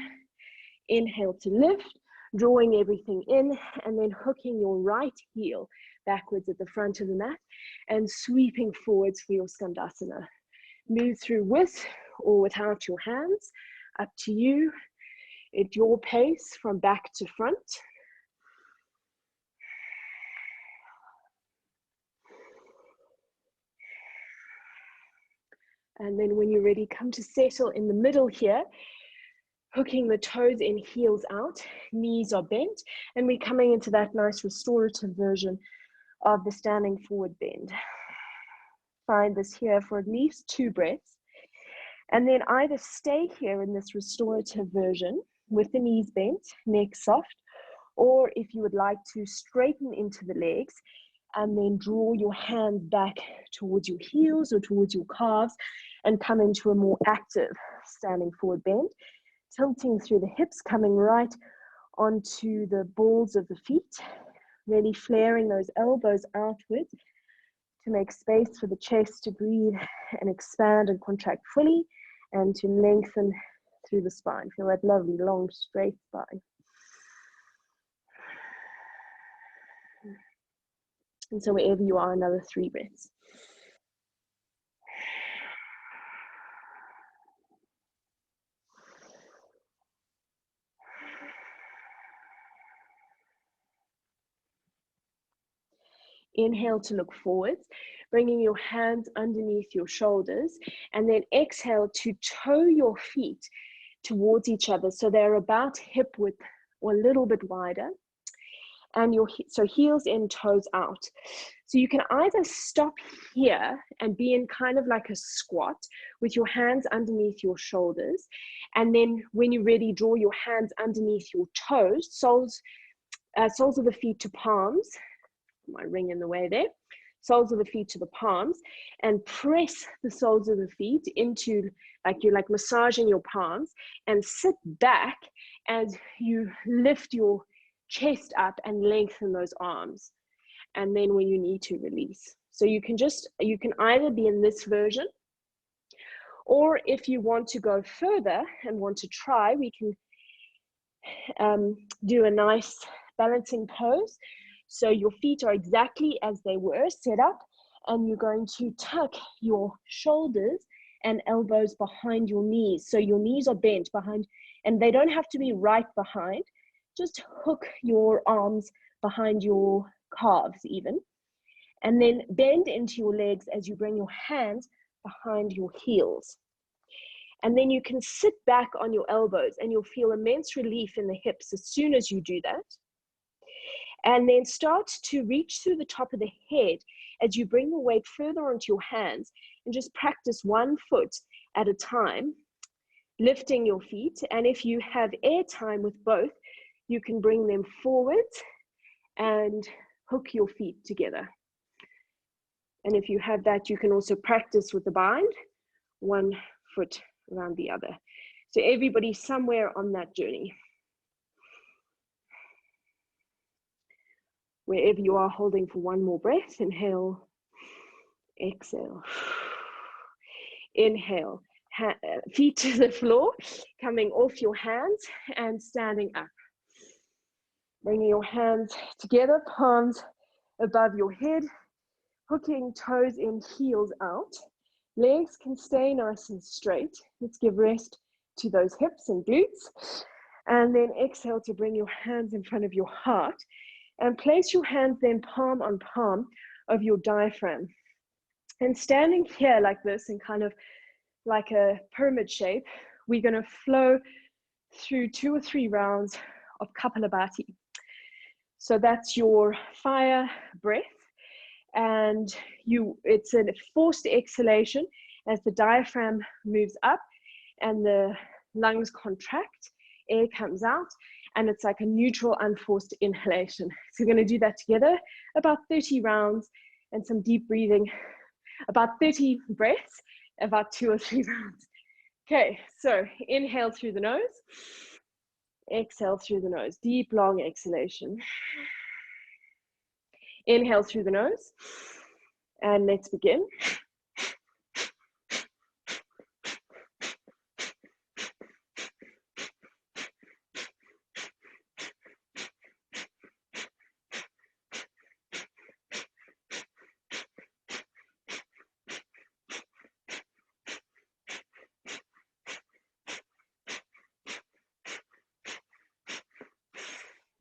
[SPEAKER 1] Inhale to lift, drawing everything in, and then hooking your right heel backwards at the front of the mat and sweeping forwards for your Skandasana. Move through with or without your hands, up to you, at your pace from back to front. And then when you're ready, come to settle in the middle here, hooking the toes in, heels out, knees are bent, and we're coming into that nice restorative version of the standing forward bend. Find this here for at least 2 breaths, and then either stay here in this restorative version with the knees bent, neck soft, or if you would like to straighten into the legs and then draw your hands back towards your heels or towards your calves and come into a more active standing forward bend, tilting through the hips, coming right onto the balls of the feet, really flaring those elbows outwards to make space for the chest to breathe and expand and contract fully, and to lengthen through the spine. Feel that lovely, long, straight spine. And so wherever you are, another 3 breaths. Inhale to look forwards, bringing your hands underneath your shoulders, and then exhale to toe your feet towards each other so they're about hip width or a little bit wider. And so heels in, toes out. So you can either stop here and be in kind of like a squat with your hands underneath your shoulders, and then when you're ready, draw your hands underneath your toes, soles of the feet to palms. My ring in the way there. Soles of the feet to the palms, and press the soles of the feet into, like you're like massaging your palms, and sit back as you lift your chest up and lengthen those arms. And then when you need to, release. So you can either be in this version, or if you want to go further and want to try, we can do a nice balancing pose. So your feet are exactly as they were set up, and you're going to tuck your shoulders and elbows behind your knees. So your knees are bent behind, and they don't have to be right behind. Just hook your arms behind your calves even, and then bend into your legs as you bring your hands behind your heels. And then you can sit back on your elbows, and you'll feel immense relief in the hips as soon as you do that. And then start to reach through the top of the head as you bring the weight further onto your hands, and just practice 1 foot at a time, lifting your feet. And if you have air time with both, you can bring them forward and hook your feet together. And if you have that, you can also practice with the bind, one foot around the other. So everybody somewhere on that journey. Wherever you are, holding for one more breath. Inhale, exhale. Inhale, feet to the floor, coming off your hands and standing up. Bringing your hands together, palms above your head, hooking toes in, heels out. Legs can stay nice and straight. Let's give rest to those hips and glutes. And then exhale to bring your hands in front of your heart and place your hands then palm on palm of your diaphragm. And standing here like this in kind of like a pyramid shape, we're going to flow through 2 or 3 rounds of Kapalabhati. So that's your fire breath, and it's a forced exhalation as the diaphragm moves up and the lungs contract, air comes out, and it's like a neutral unforced inhalation. So we're going to do that together, about 30 rounds and some deep breathing, about 30 breaths, about 2 or 3 rounds. Okay, so inhale through the nose, exhale through the nose, deep long exhalation. Inhale through the nose, and let's begin.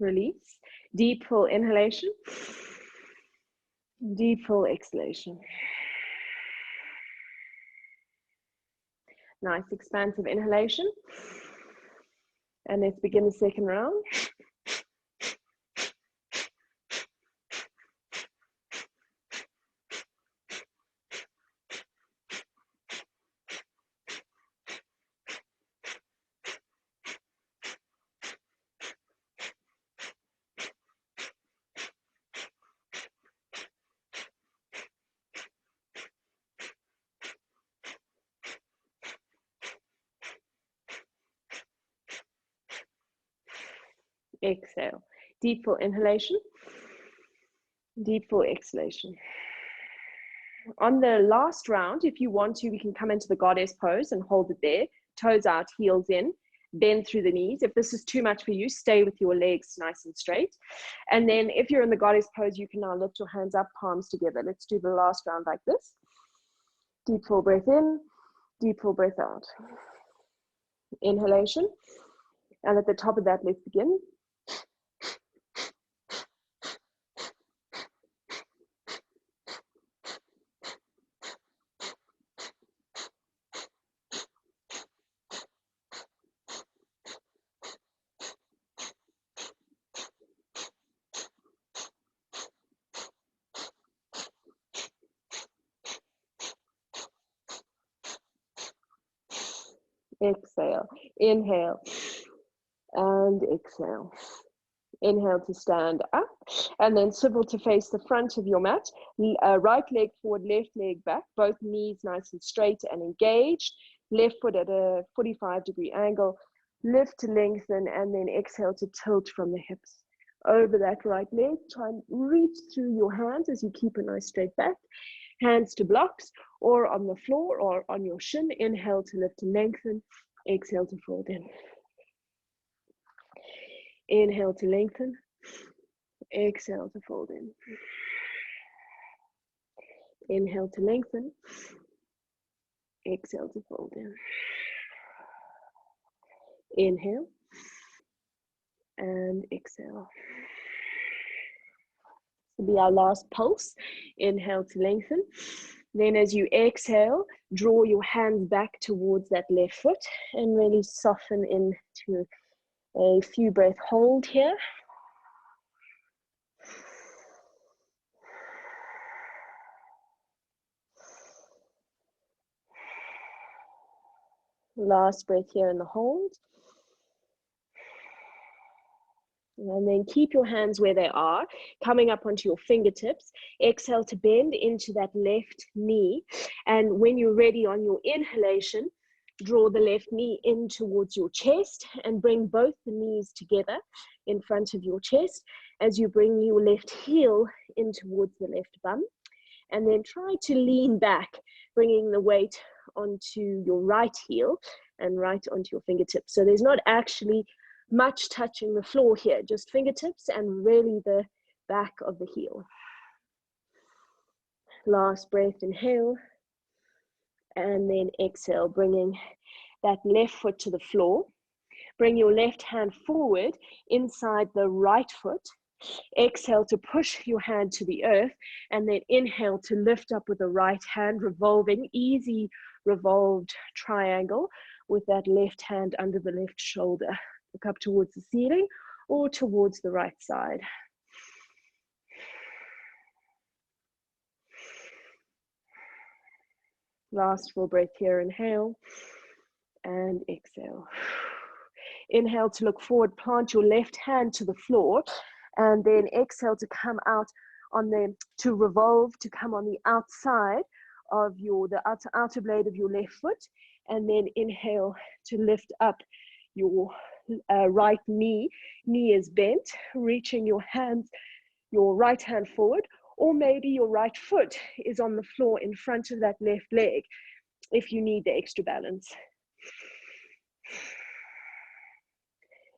[SPEAKER 1] Release. Deep full inhalation. Deep full exhalation. Nice expansive inhalation. And let's begin the second round. Exhale. Deep full inhalation. Deep full exhalation. On the last round, if you want to, we can come into the goddess pose and hold it there. Toes out, heels in, bend through the knees. If this is too much for you, stay with your legs nice and straight. And then if you're in the goddess pose, you can now lift your hands up, palms together. Let's do the last round like this. Deep full breath in, deep full breath out. Inhalation. And at the top of that, let's begin. Exhale, inhale, and exhale. Inhale to stand up, and then swivel to face the front of your mat. Right leg forward, left leg back, both knees nice and straight and engaged. Left foot at a 45-degree angle. Lift to lengthen, and then exhale to tilt from the hips over that right leg. Try and reach through your hands as you keep a nice straight back. Hands to blocks or on the floor or on your shin. Inhale to lift and lengthen. Exhale to fold in. Inhale to lengthen. Exhale to fold in. Inhale to lengthen. Exhale to fold in. Inhale and exhale. This will be our last pulse. Inhale to lengthen. Then as you exhale, draw your hands back towards that left foot and really soften into a few breath hold here. Last breath here in the hold. And then keep your hands where they are, coming up onto your fingertips. Exhale to bend into that left knee. And when you're ready on your inhalation, draw the left knee in towards your chest and bring both the knees together in front of your chest as you bring your left heel in towards the left bum. And then try to lean back, bringing the weight onto your right heel and right onto your fingertips. So there's not actually much touching the floor here, just fingertips and really the back of the heel. Last breath, inhale, and then exhale, bringing that left foot to the floor. Bring your left hand forward inside the right foot. Exhale to push your hand to the earth, and then inhale to lift up with the right hand, revolving, easy revolved triangle with that left hand under the left shoulder. Look up towards the ceiling or towards the right side. Last full breath here, inhale and exhale. Inhale to look forward, plant your left hand to the floor, and then exhale to come out on to revolve, to come on the outside of the outer blade of your left foot, and then inhale to lift up your right knee. Knee is bent, reaching your right hand forward, or maybe your right foot is on the floor in front of that left leg if you need the extra balance.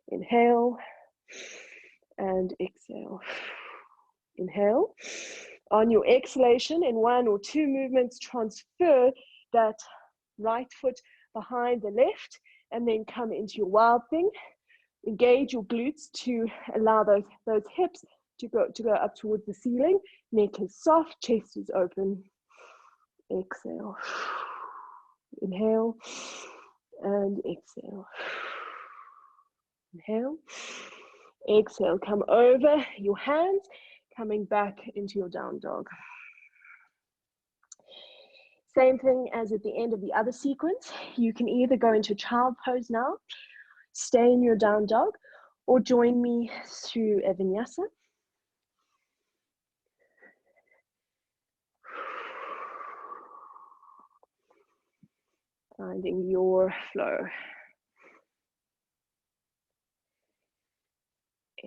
[SPEAKER 1] Inhale and exhale. Inhale. On your exhalation, in 1 or 2 movements, transfer that right foot behind the left and then come into your wild thing. Engage your glutes to allow those hips to go up towards the ceiling. Neck is soft, chest is open. Exhale. Inhale and exhale. Inhale. Exhale, come over your hands, coming back into your down dog. Same thing as at the end of the other sequence. You can either go into child pose now, stay in your down dog, or join me through a vinyasa. Finding your flow.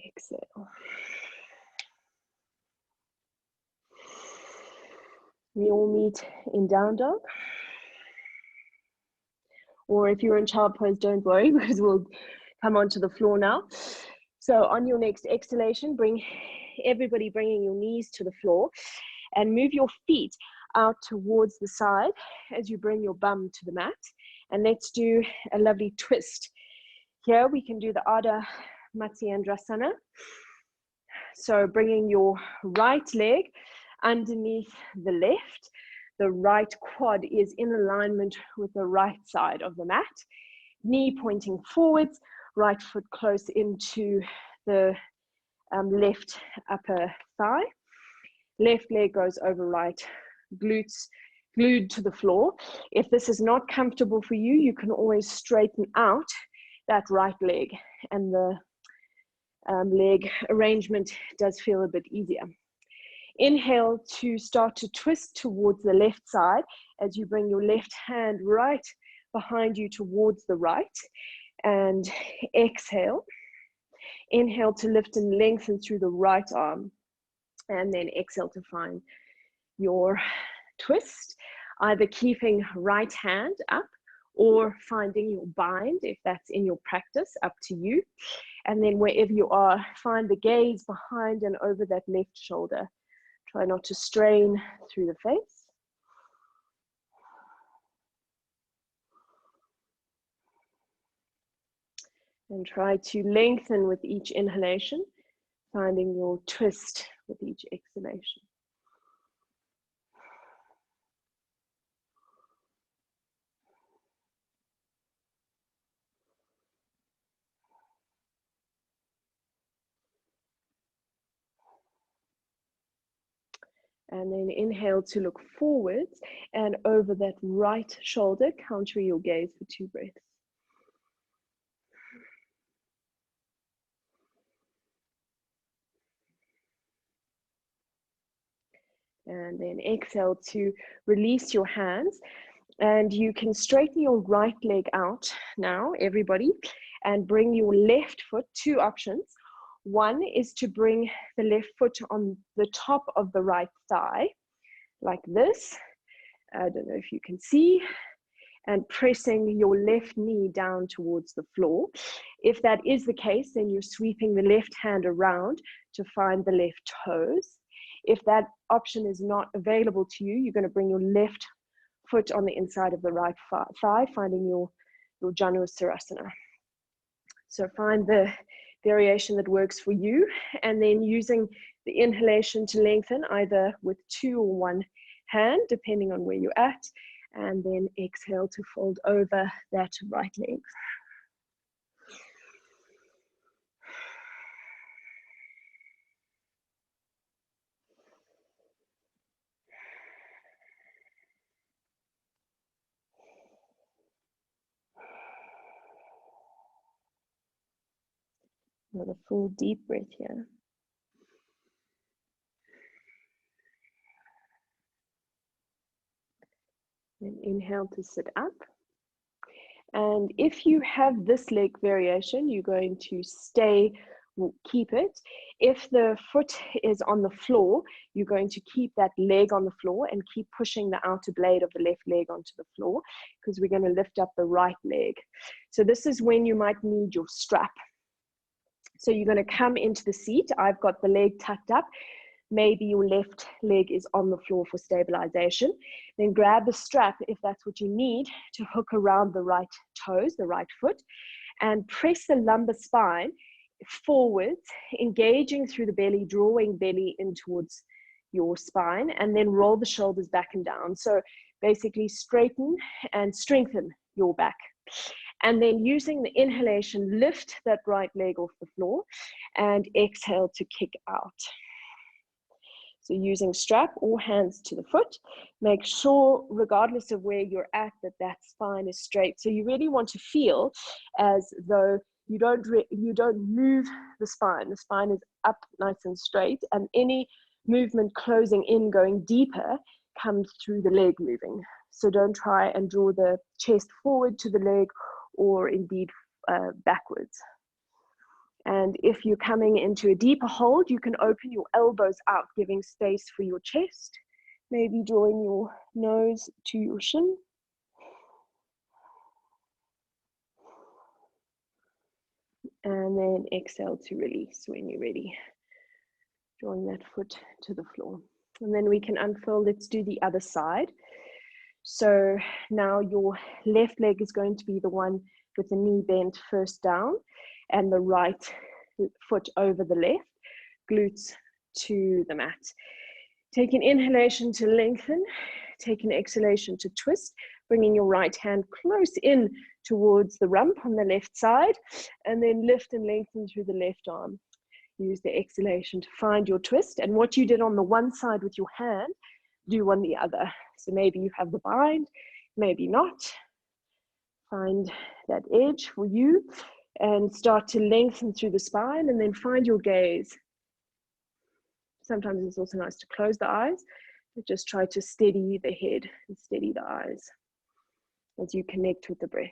[SPEAKER 1] Exhale. We all meet in down dog. Or if you're in child pose, don't worry, because we'll come onto the floor now. So on your next exhalation, everybody bringing your knees to the floor and move your feet out towards the side as you bring your bum to the mat. And let's do a lovely twist. Here we can do the Ardha Matsyendrasana. So bringing your right leg underneath the left. The right quad is in alignment with the right side of the mat. Knee pointing forwards, right foot close into the left upper thigh. Left leg goes over right, glutes glued to the floor. If this is not comfortable for you, you can always straighten out that right leg, and the leg arrangement does feel a bit easier. Inhale to start to twist towards the left side as you bring your left hand right behind you towards the right, and exhale. Inhale to lift and lengthen through the right arm, and then exhale to find your twist, either keeping right hand up or finding your bind if that's in your practice, up to you. And then wherever you are, find the gaze behind and over that left shoulder. Try not to strain through the face. And try to lengthen with each inhalation, finding your twist with each exhalation. And then inhale to look forwards and over that right shoulder, counter your gaze for 2 breaths. And then exhale to release your hands. And you can straighten your right leg out now, everybody, and bring your left foot, two options. One is to bring the left foot on the top of the right thigh, like this. I don't know if you can see, and pressing your left knee down towards the floor. If that is the case, then you're sweeping the left hand around to find the left toes. If that option is not available to you, you're going to bring your left foot on the inside of the right thigh, finding your Janusarasana. So find the variation that works for you, and then using the inhalation to lengthen, either with two or one hand, depending on where you're at, and then exhale to fold over that right leg. Another full deep breath here. And inhale to sit up. And if you have this leg variation, you're going to keep it. If the foot is on the floor, you're going to keep that leg on the floor and keep pushing the outer blade of the left leg onto the floor, because we're going to lift up the right leg. So this is when you might need your strap. So you're going to come into the seat. I've got the leg tucked up. Maybe your left leg is on the floor for stabilization. Then grab the strap, if that's what you need, to hook around the right toes, the right foot, and press the lumbar spine forwards, engaging through the belly, drawing belly in towards your spine, and then roll the shoulders back and down. So basically straighten and strengthen your back. And then using the inhalation, lift that right leg off the floor and exhale to kick out. So using strap or hands to the foot, make sure, regardless of where you're at, that spine is straight. So you really want to feel as though you don't move the spine. The spine is up nice and straight, and any movement closing in, going deeper, comes through the leg moving. So don't try and draw the chest forward to the leg, or indeed backwards. And if you're coming into a deeper hold, you can open your elbows out, giving space for your chest, maybe drawing your nose to your shin. And then exhale to release when you're ready. Drawing that foot to the floor. And then we can unfold. Let's do the other side. So now your left leg is going to be the one with the knee bent first down, and the right foot over the left, glutes to the mat. Take an inhalation to lengthen, take an exhalation to twist, bringing your right hand close in towards the rump on the left side, and then lift and lengthen through the left arm. Use the exhalation to find your twist, and what you did on the one side with your hand, do on the other. So maybe you have the bind, maybe not. Find that edge for you and start to lengthen through the spine, and then find your gaze. Sometimes it's also nice to close the eyes, but just try to steady the head and steady the eyes as you connect with the breath.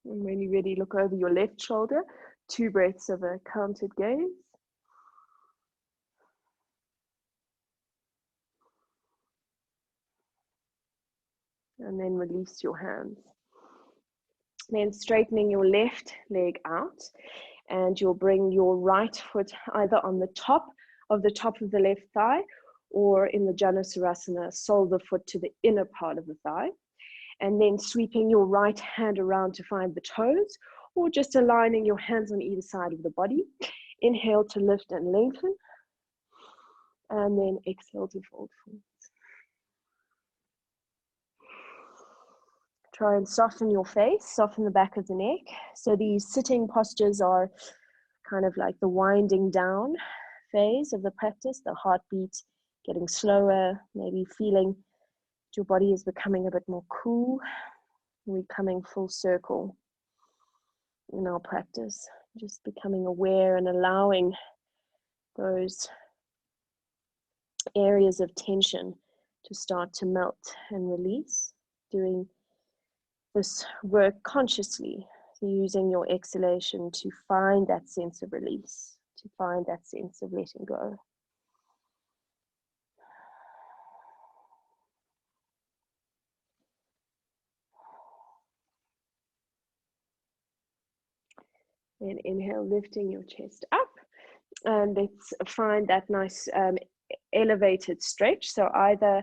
[SPEAKER 1] And when you're ready, look over your left shoulder, 2 breaths of a counted gaze. And then release your hands. Then straightening your left leg out, and you'll bring your right foot either on the top of the left thigh, or in the Janusarasana, sole the foot to the inner part of the thigh. And then sweeping your right hand around to find the toes, or just aligning your hands on either side of the body. Inhale to lift and lengthen, and then exhale to fold forward. Try and soften your face, soften the back of the neck. So these sitting postures are kind of like the winding down phase of the practice, the heartbeat getting slower, maybe feeling your body is becoming a bit more cool. We're coming full circle in our practice, just becoming aware and allowing those areas of tension to start to melt and release, doing this work consciously, using your exhalation to find that sense of release, to find that sense of letting go. Then inhale, lifting your chest up, and let's find that nice elevated stretch. So either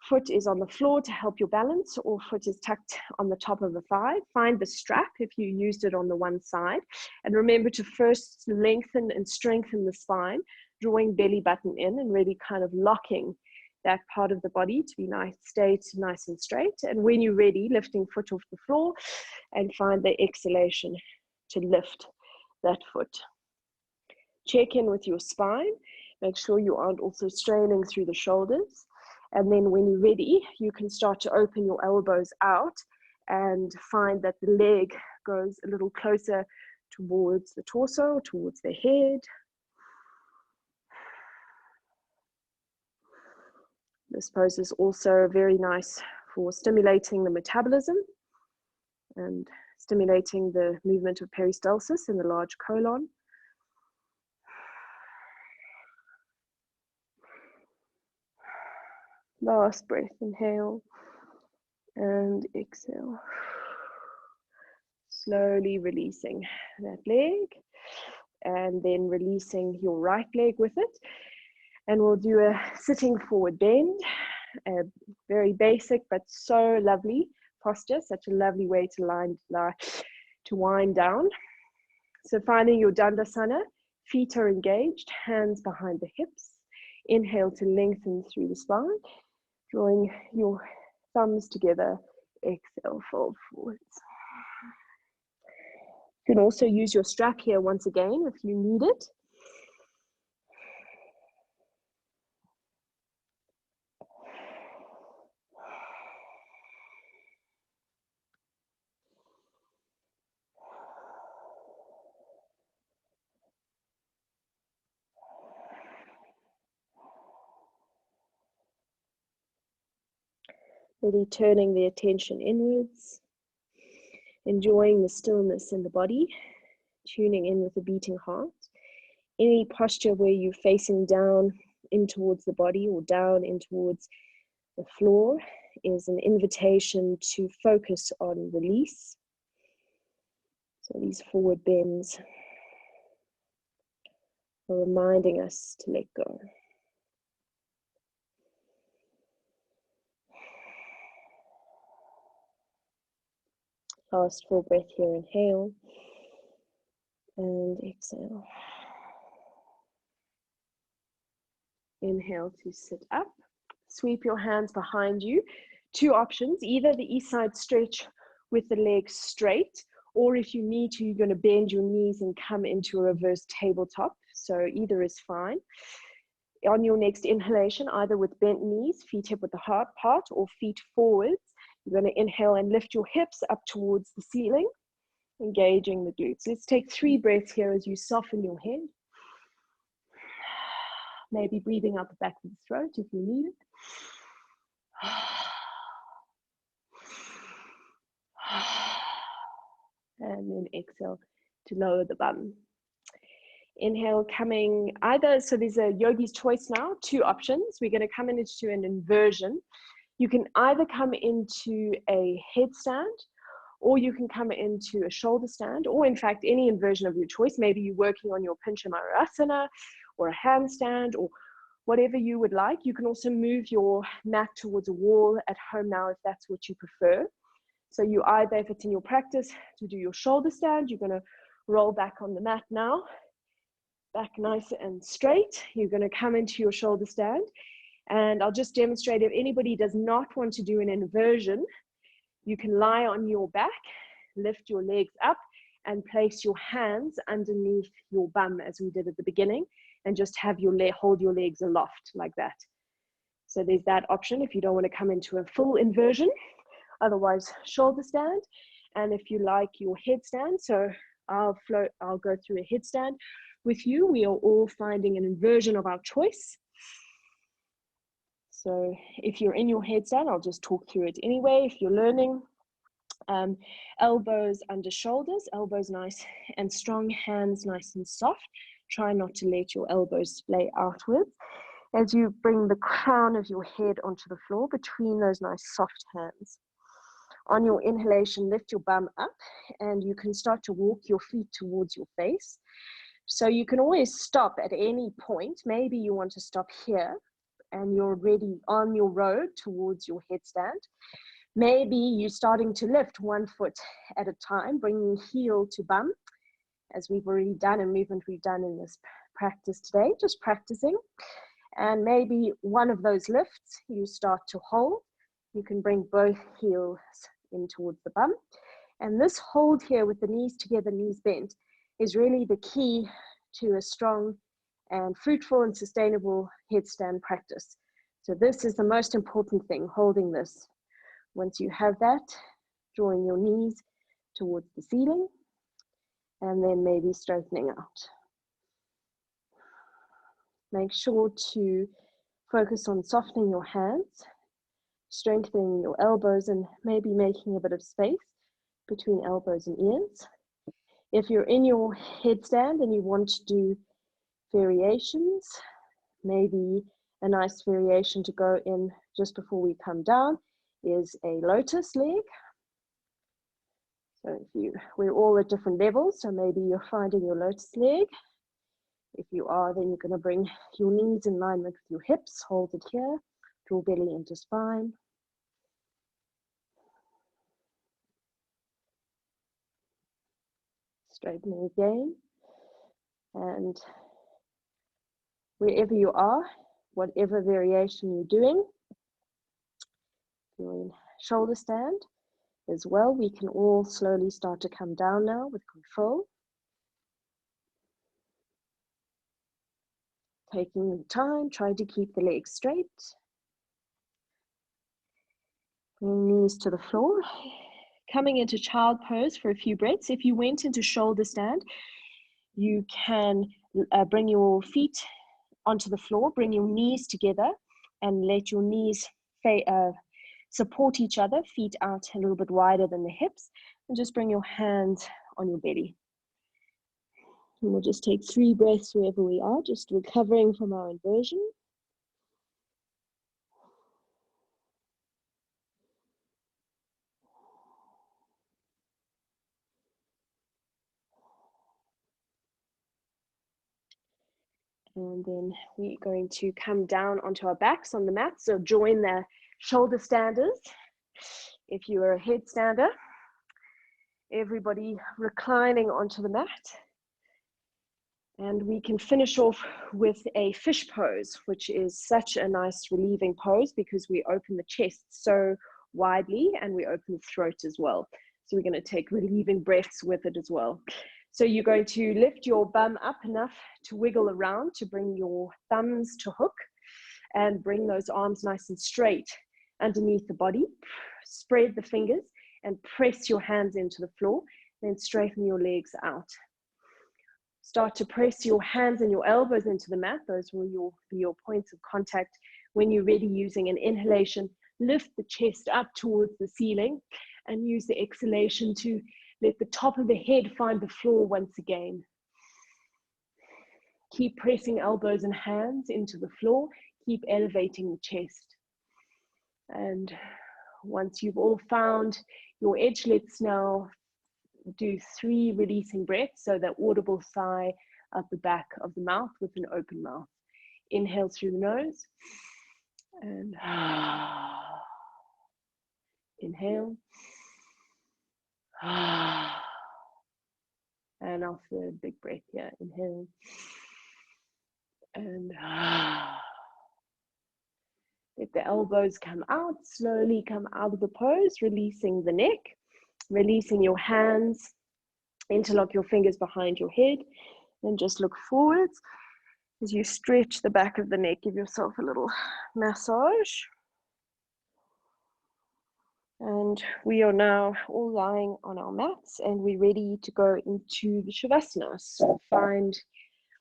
[SPEAKER 1] foot is on the floor to help your balance, or foot is tucked on the top of the thigh. Find the strap if you used it on the one side. And remember to first lengthen and strengthen the spine, drawing belly button in and really kind of locking that part of the body to be nice, stay nice and straight. And when you're ready, lifting foot off the floor and find the exhalation to lift that foot. Check in with your spine. Make sure you aren't also straining through the shoulders. And then when you're ready, you can start to open your elbows out and find that the leg goes a little closer towards the torso, towards the head. This pose is also very nice for stimulating the metabolism and stimulating the movement of peristalsis in the large colon. Last breath, inhale and exhale. Slowly releasing that leg and then releasing your right leg with it. And we'll do a sitting forward bend, a very basic but so lovely posture, such a lovely way to wind down. So finding your Dandasana, feet are engaged, hands behind the hips. Inhale to lengthen through the spine, drawing your thumbs together. Exhale, fold forwards. You can also use your strap here once again if you need it. Really turning the attention inwards, enjoying the stillness in the body, tuning in with a beating heart. Any posture where you're facing down in towards the body or down in towards the floor is an invitation to focus on release. So these forward bends are reminding us to let go. Last full breath here, inhale and exhale. Inhale to sit up. Sweep your hands behind you. Two options, either the east side stretch with the legs straight, or if you need to, you're going to bend your knees and come into a reverse tabletop. So either is fine. On your next inhalation, either with bent knees, feet hip with the heart part, or feet forwards, you're going to inhale and lift your hips up towards the ceiling, engaging the glutes. Let's take 3 breaths here as you soften your head. Maybe breathing out the back of the throat if you need it. And then exhale to lower the bum. Inhale, coming either, so there's a yogi's choice now, 2 options. We're going to come into an inversion. You can either come into a headstand, or you can come into a shoulder stand, or in fact, any inversion of your choice. Maybe you're working on your Malasada or a handstand or whatever you would like. You can also move your mat towards a wall at home now if that's what you prefer. So you either, if it's in your practice to do your shoulder stand, you're going to roll back on the mat now, back nice and straight. You're going to come into your shoulder stand. And I'll just demonstrate, if anybody does not want to do an inversion, You can lie on your back, lift your legs up, and place your hands underneath your bum as we did at the beginning, and just have your hold your legs aloft like that. So there's that option if you don't want to come into a full inversion. Otherwise, shoulder stand. And if you like your headstand, so I'll go through a headstand with you. We are all finding an inversion of our choice. So if you're in your headstand, I'll just talk through it anyway. If you're learning, elbows under shoulders, elbows nice and strong, hands nice and soft. Try not to let your elbows splay outwards as you bring the crown of your head onto the floor between those nice soft hands. On your inhalation, lift your bum up, and you can start to walk your feet towards your face. So you can always stop at any point. Maybe you want to stop here and you're already on your road towards your headstand. Maybe you're starting to lift one foot at a time, bringing heel to bum, as we've already done, a movement we've done in this practice today, just practicing. And maybe one of those lifts you start to hold. You can bring both heels in towards the bum. And this hold here with the knees together, knees bent, is really the key to a strong and fruitful and sustainable headstand practice. So this is the most important thing, holding this. Once you have that, drawing your knees towards the ceiling, and then maybe straightening out. Make sure to focus on softening your hands, strengthening your elbows, and maybe making a bit of space between elbows and ears. If you're in your headstand and you want to do variations, maybe a nice variation to go in just before we come down is a lotus leg. So we're all at different levels, so maybe you're finding your lotus leg. If you are, then you're going to bring your knees in line with your hips, hold it here, draw belly into spine. Straightening again. And wherever you are, whatever variation you're doing, you're in shoulder stand as well. We can all slowly start to come down now with control. Taking the time, trying to keep the legs straight. Bring knees to the floor. Coming into child pose for a few breaths. If you went into shoulder stand, you can bring your feet onto the floor, bring your knees together, and let your knees support each other, feet out a little bit wider than the hips, and just bring your hands on your belly. And we'll just take 3 breaths wherever we are, just recovering from our inversion. And then we're going to come down onto our backs on the mat. So join the shoulder standers. If you are a headstander, everybody reclining onto the mat. And we can finish off with a fish pose, which is such a nice relieving pose because we open the chest so widely and we open the throat as well. So we're going to take relieving breaths with it as well. So you're going to lift your bum up enough to wiggle around to bring your thumbs to hook and bring those arms nice and straight underneath the body. Spread the fingers and press your hands into the floor, then straighten your legs out. Start to press your hands and your elbows into the mat. Those will be your points of contact. When you're ready, using an inhalation, lift the chest up towards the ceiling and use the exhalation to let the top of the head find the floor once again. Keep pressing elbows and hands into the floor. Keep elevating the chest. And once you've all found your edge, let's now do 3 releasing breaths, so that audible sigh at the back of the mouth with an open mouth. Inhale through the nose and inhale. And our third big breath here. Inhale and Let the elbows come out, slowly come out of the pose, releasing the neck, releasing your hands, interlock your fingers behind your head, and just look forwards. As you stretch the back of the neck, give yourself a little massage. And we are now all lying on our mats and we're ready to go into the Shavasana. So find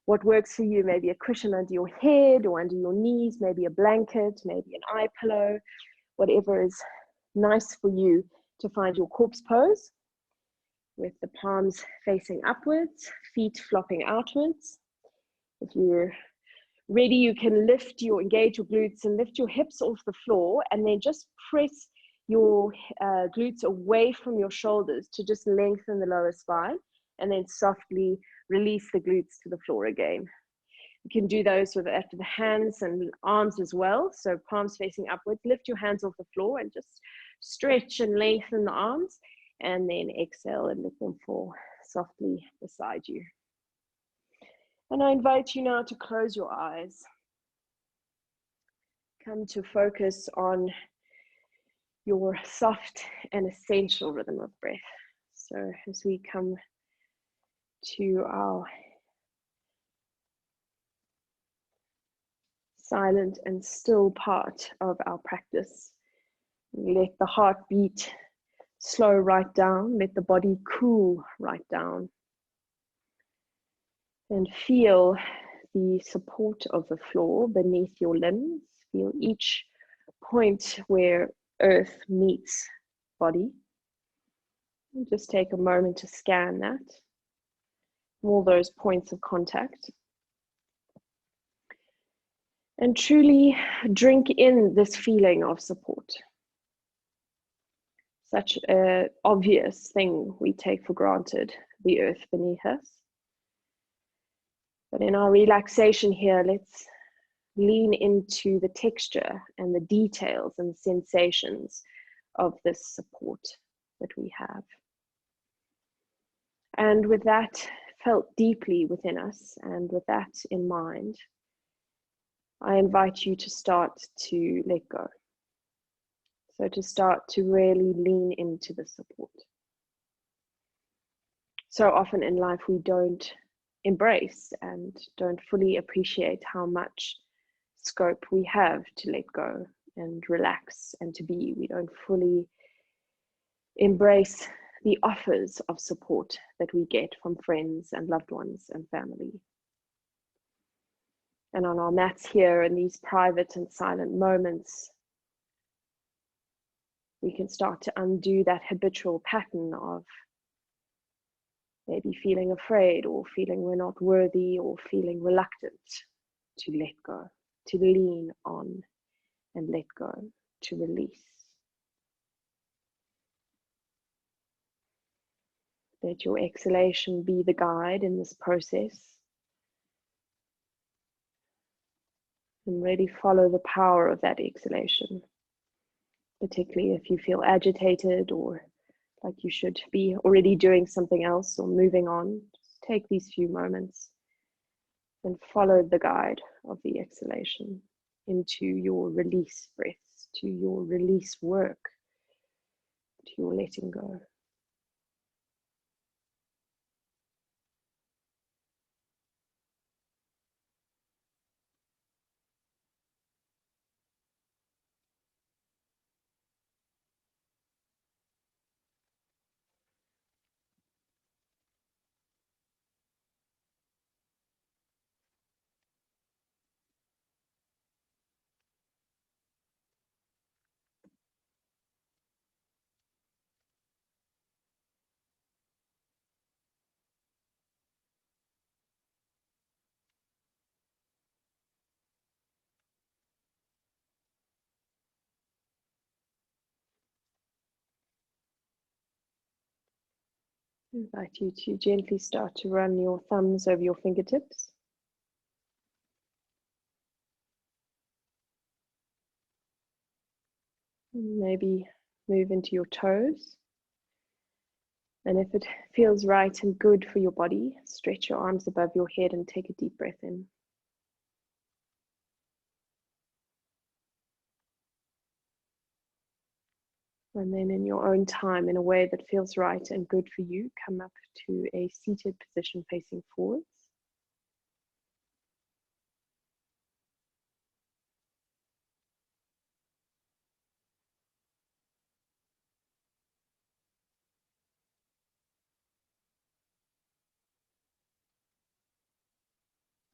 [SPEAKER 1] what works for you, maybe a cushion under your head or under your knees, maybe a blanket, maybe an eye pillow, whatever is nice for you to find your corpse pose with the palms facing upwards, feet flopping outwards. If you're ready, you can engage your glutes and lift your hips off the floor and then just press your glutes away from your shoulders to just lengthen the lower spine, and then softly release the glutes to the floor again. You can do those with after the hands and arms as well. So palms facing upwards, lift your hands off the floor and just stretch and lengthen the arms, and then exhale and let them fall softly beside you. And I invite you now to close your eyes. Come to focus on your soft and essential rhythm of breath. So as we come to our silent and still part of our practice, let the heart beat slow right down, let the body cool right down, and feel the support of the floor beneath your limbs. Feel each point where earth meets body. And just take a moment to scan that, all those points of contact. And truly drink in this feeling of support. Such an obvious thing we take for granted, the earth beneath us. But in our relaxation here, let's lean into the texture and the details and sensations of this support that we have. And with that felt deeply within us, and with that in mind, I invite you to start to let go. So to start to really lean into the support. So often in life we don't embrace and don't fully appreciate how much scope we have to let go and relax and to be. We don't fully embrace the offers of support that we get from friends and loved ones and family. And on our mats here in these private and silent moments, we can start to undo that habitual pattern of maybe feeling afraid or feeling we're not worthy or feeling reluctant to let go, to lean on and let go, to release. Let your exhalation be the guide in this process. And really follow the power of that exhalation, particularly if you feel agitated or like you should be already doing something else or moving on. Just take these few moments and follow the guide of the exhalation into your release breaths, to your release work, to your letting go. I invite you to gently start to run your thumbs over your fingertips. Maybe move into your toes. And if it feels right and good for your body, stretch your arms above your head and take a deep breath in. And then in your own time, in a way that feels right and good for you, come up to a seated position facing forwards.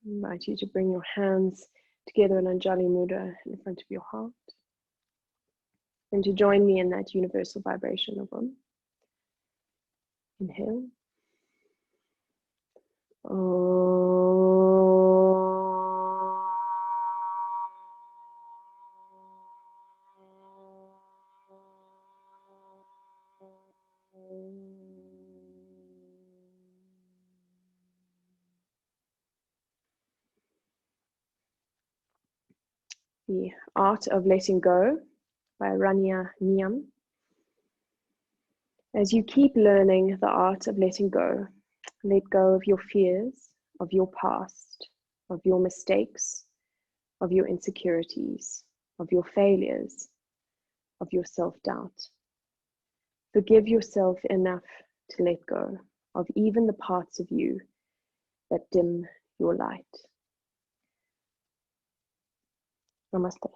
[SPEAKER 1] I invite you to bring your hands together in Anjali Mudra in front of your heart. And to join me in that universal vibration of Om. Inhale. The Art of Letting Go by Rania Niyam. As you keep learning the art of letting go, let go of your fears, of your past, of your mistakes, of your insecurities, of your failures, of your self-doubt. Forgive yourself enough to let go of even the parts of you that dim your light. Namaste.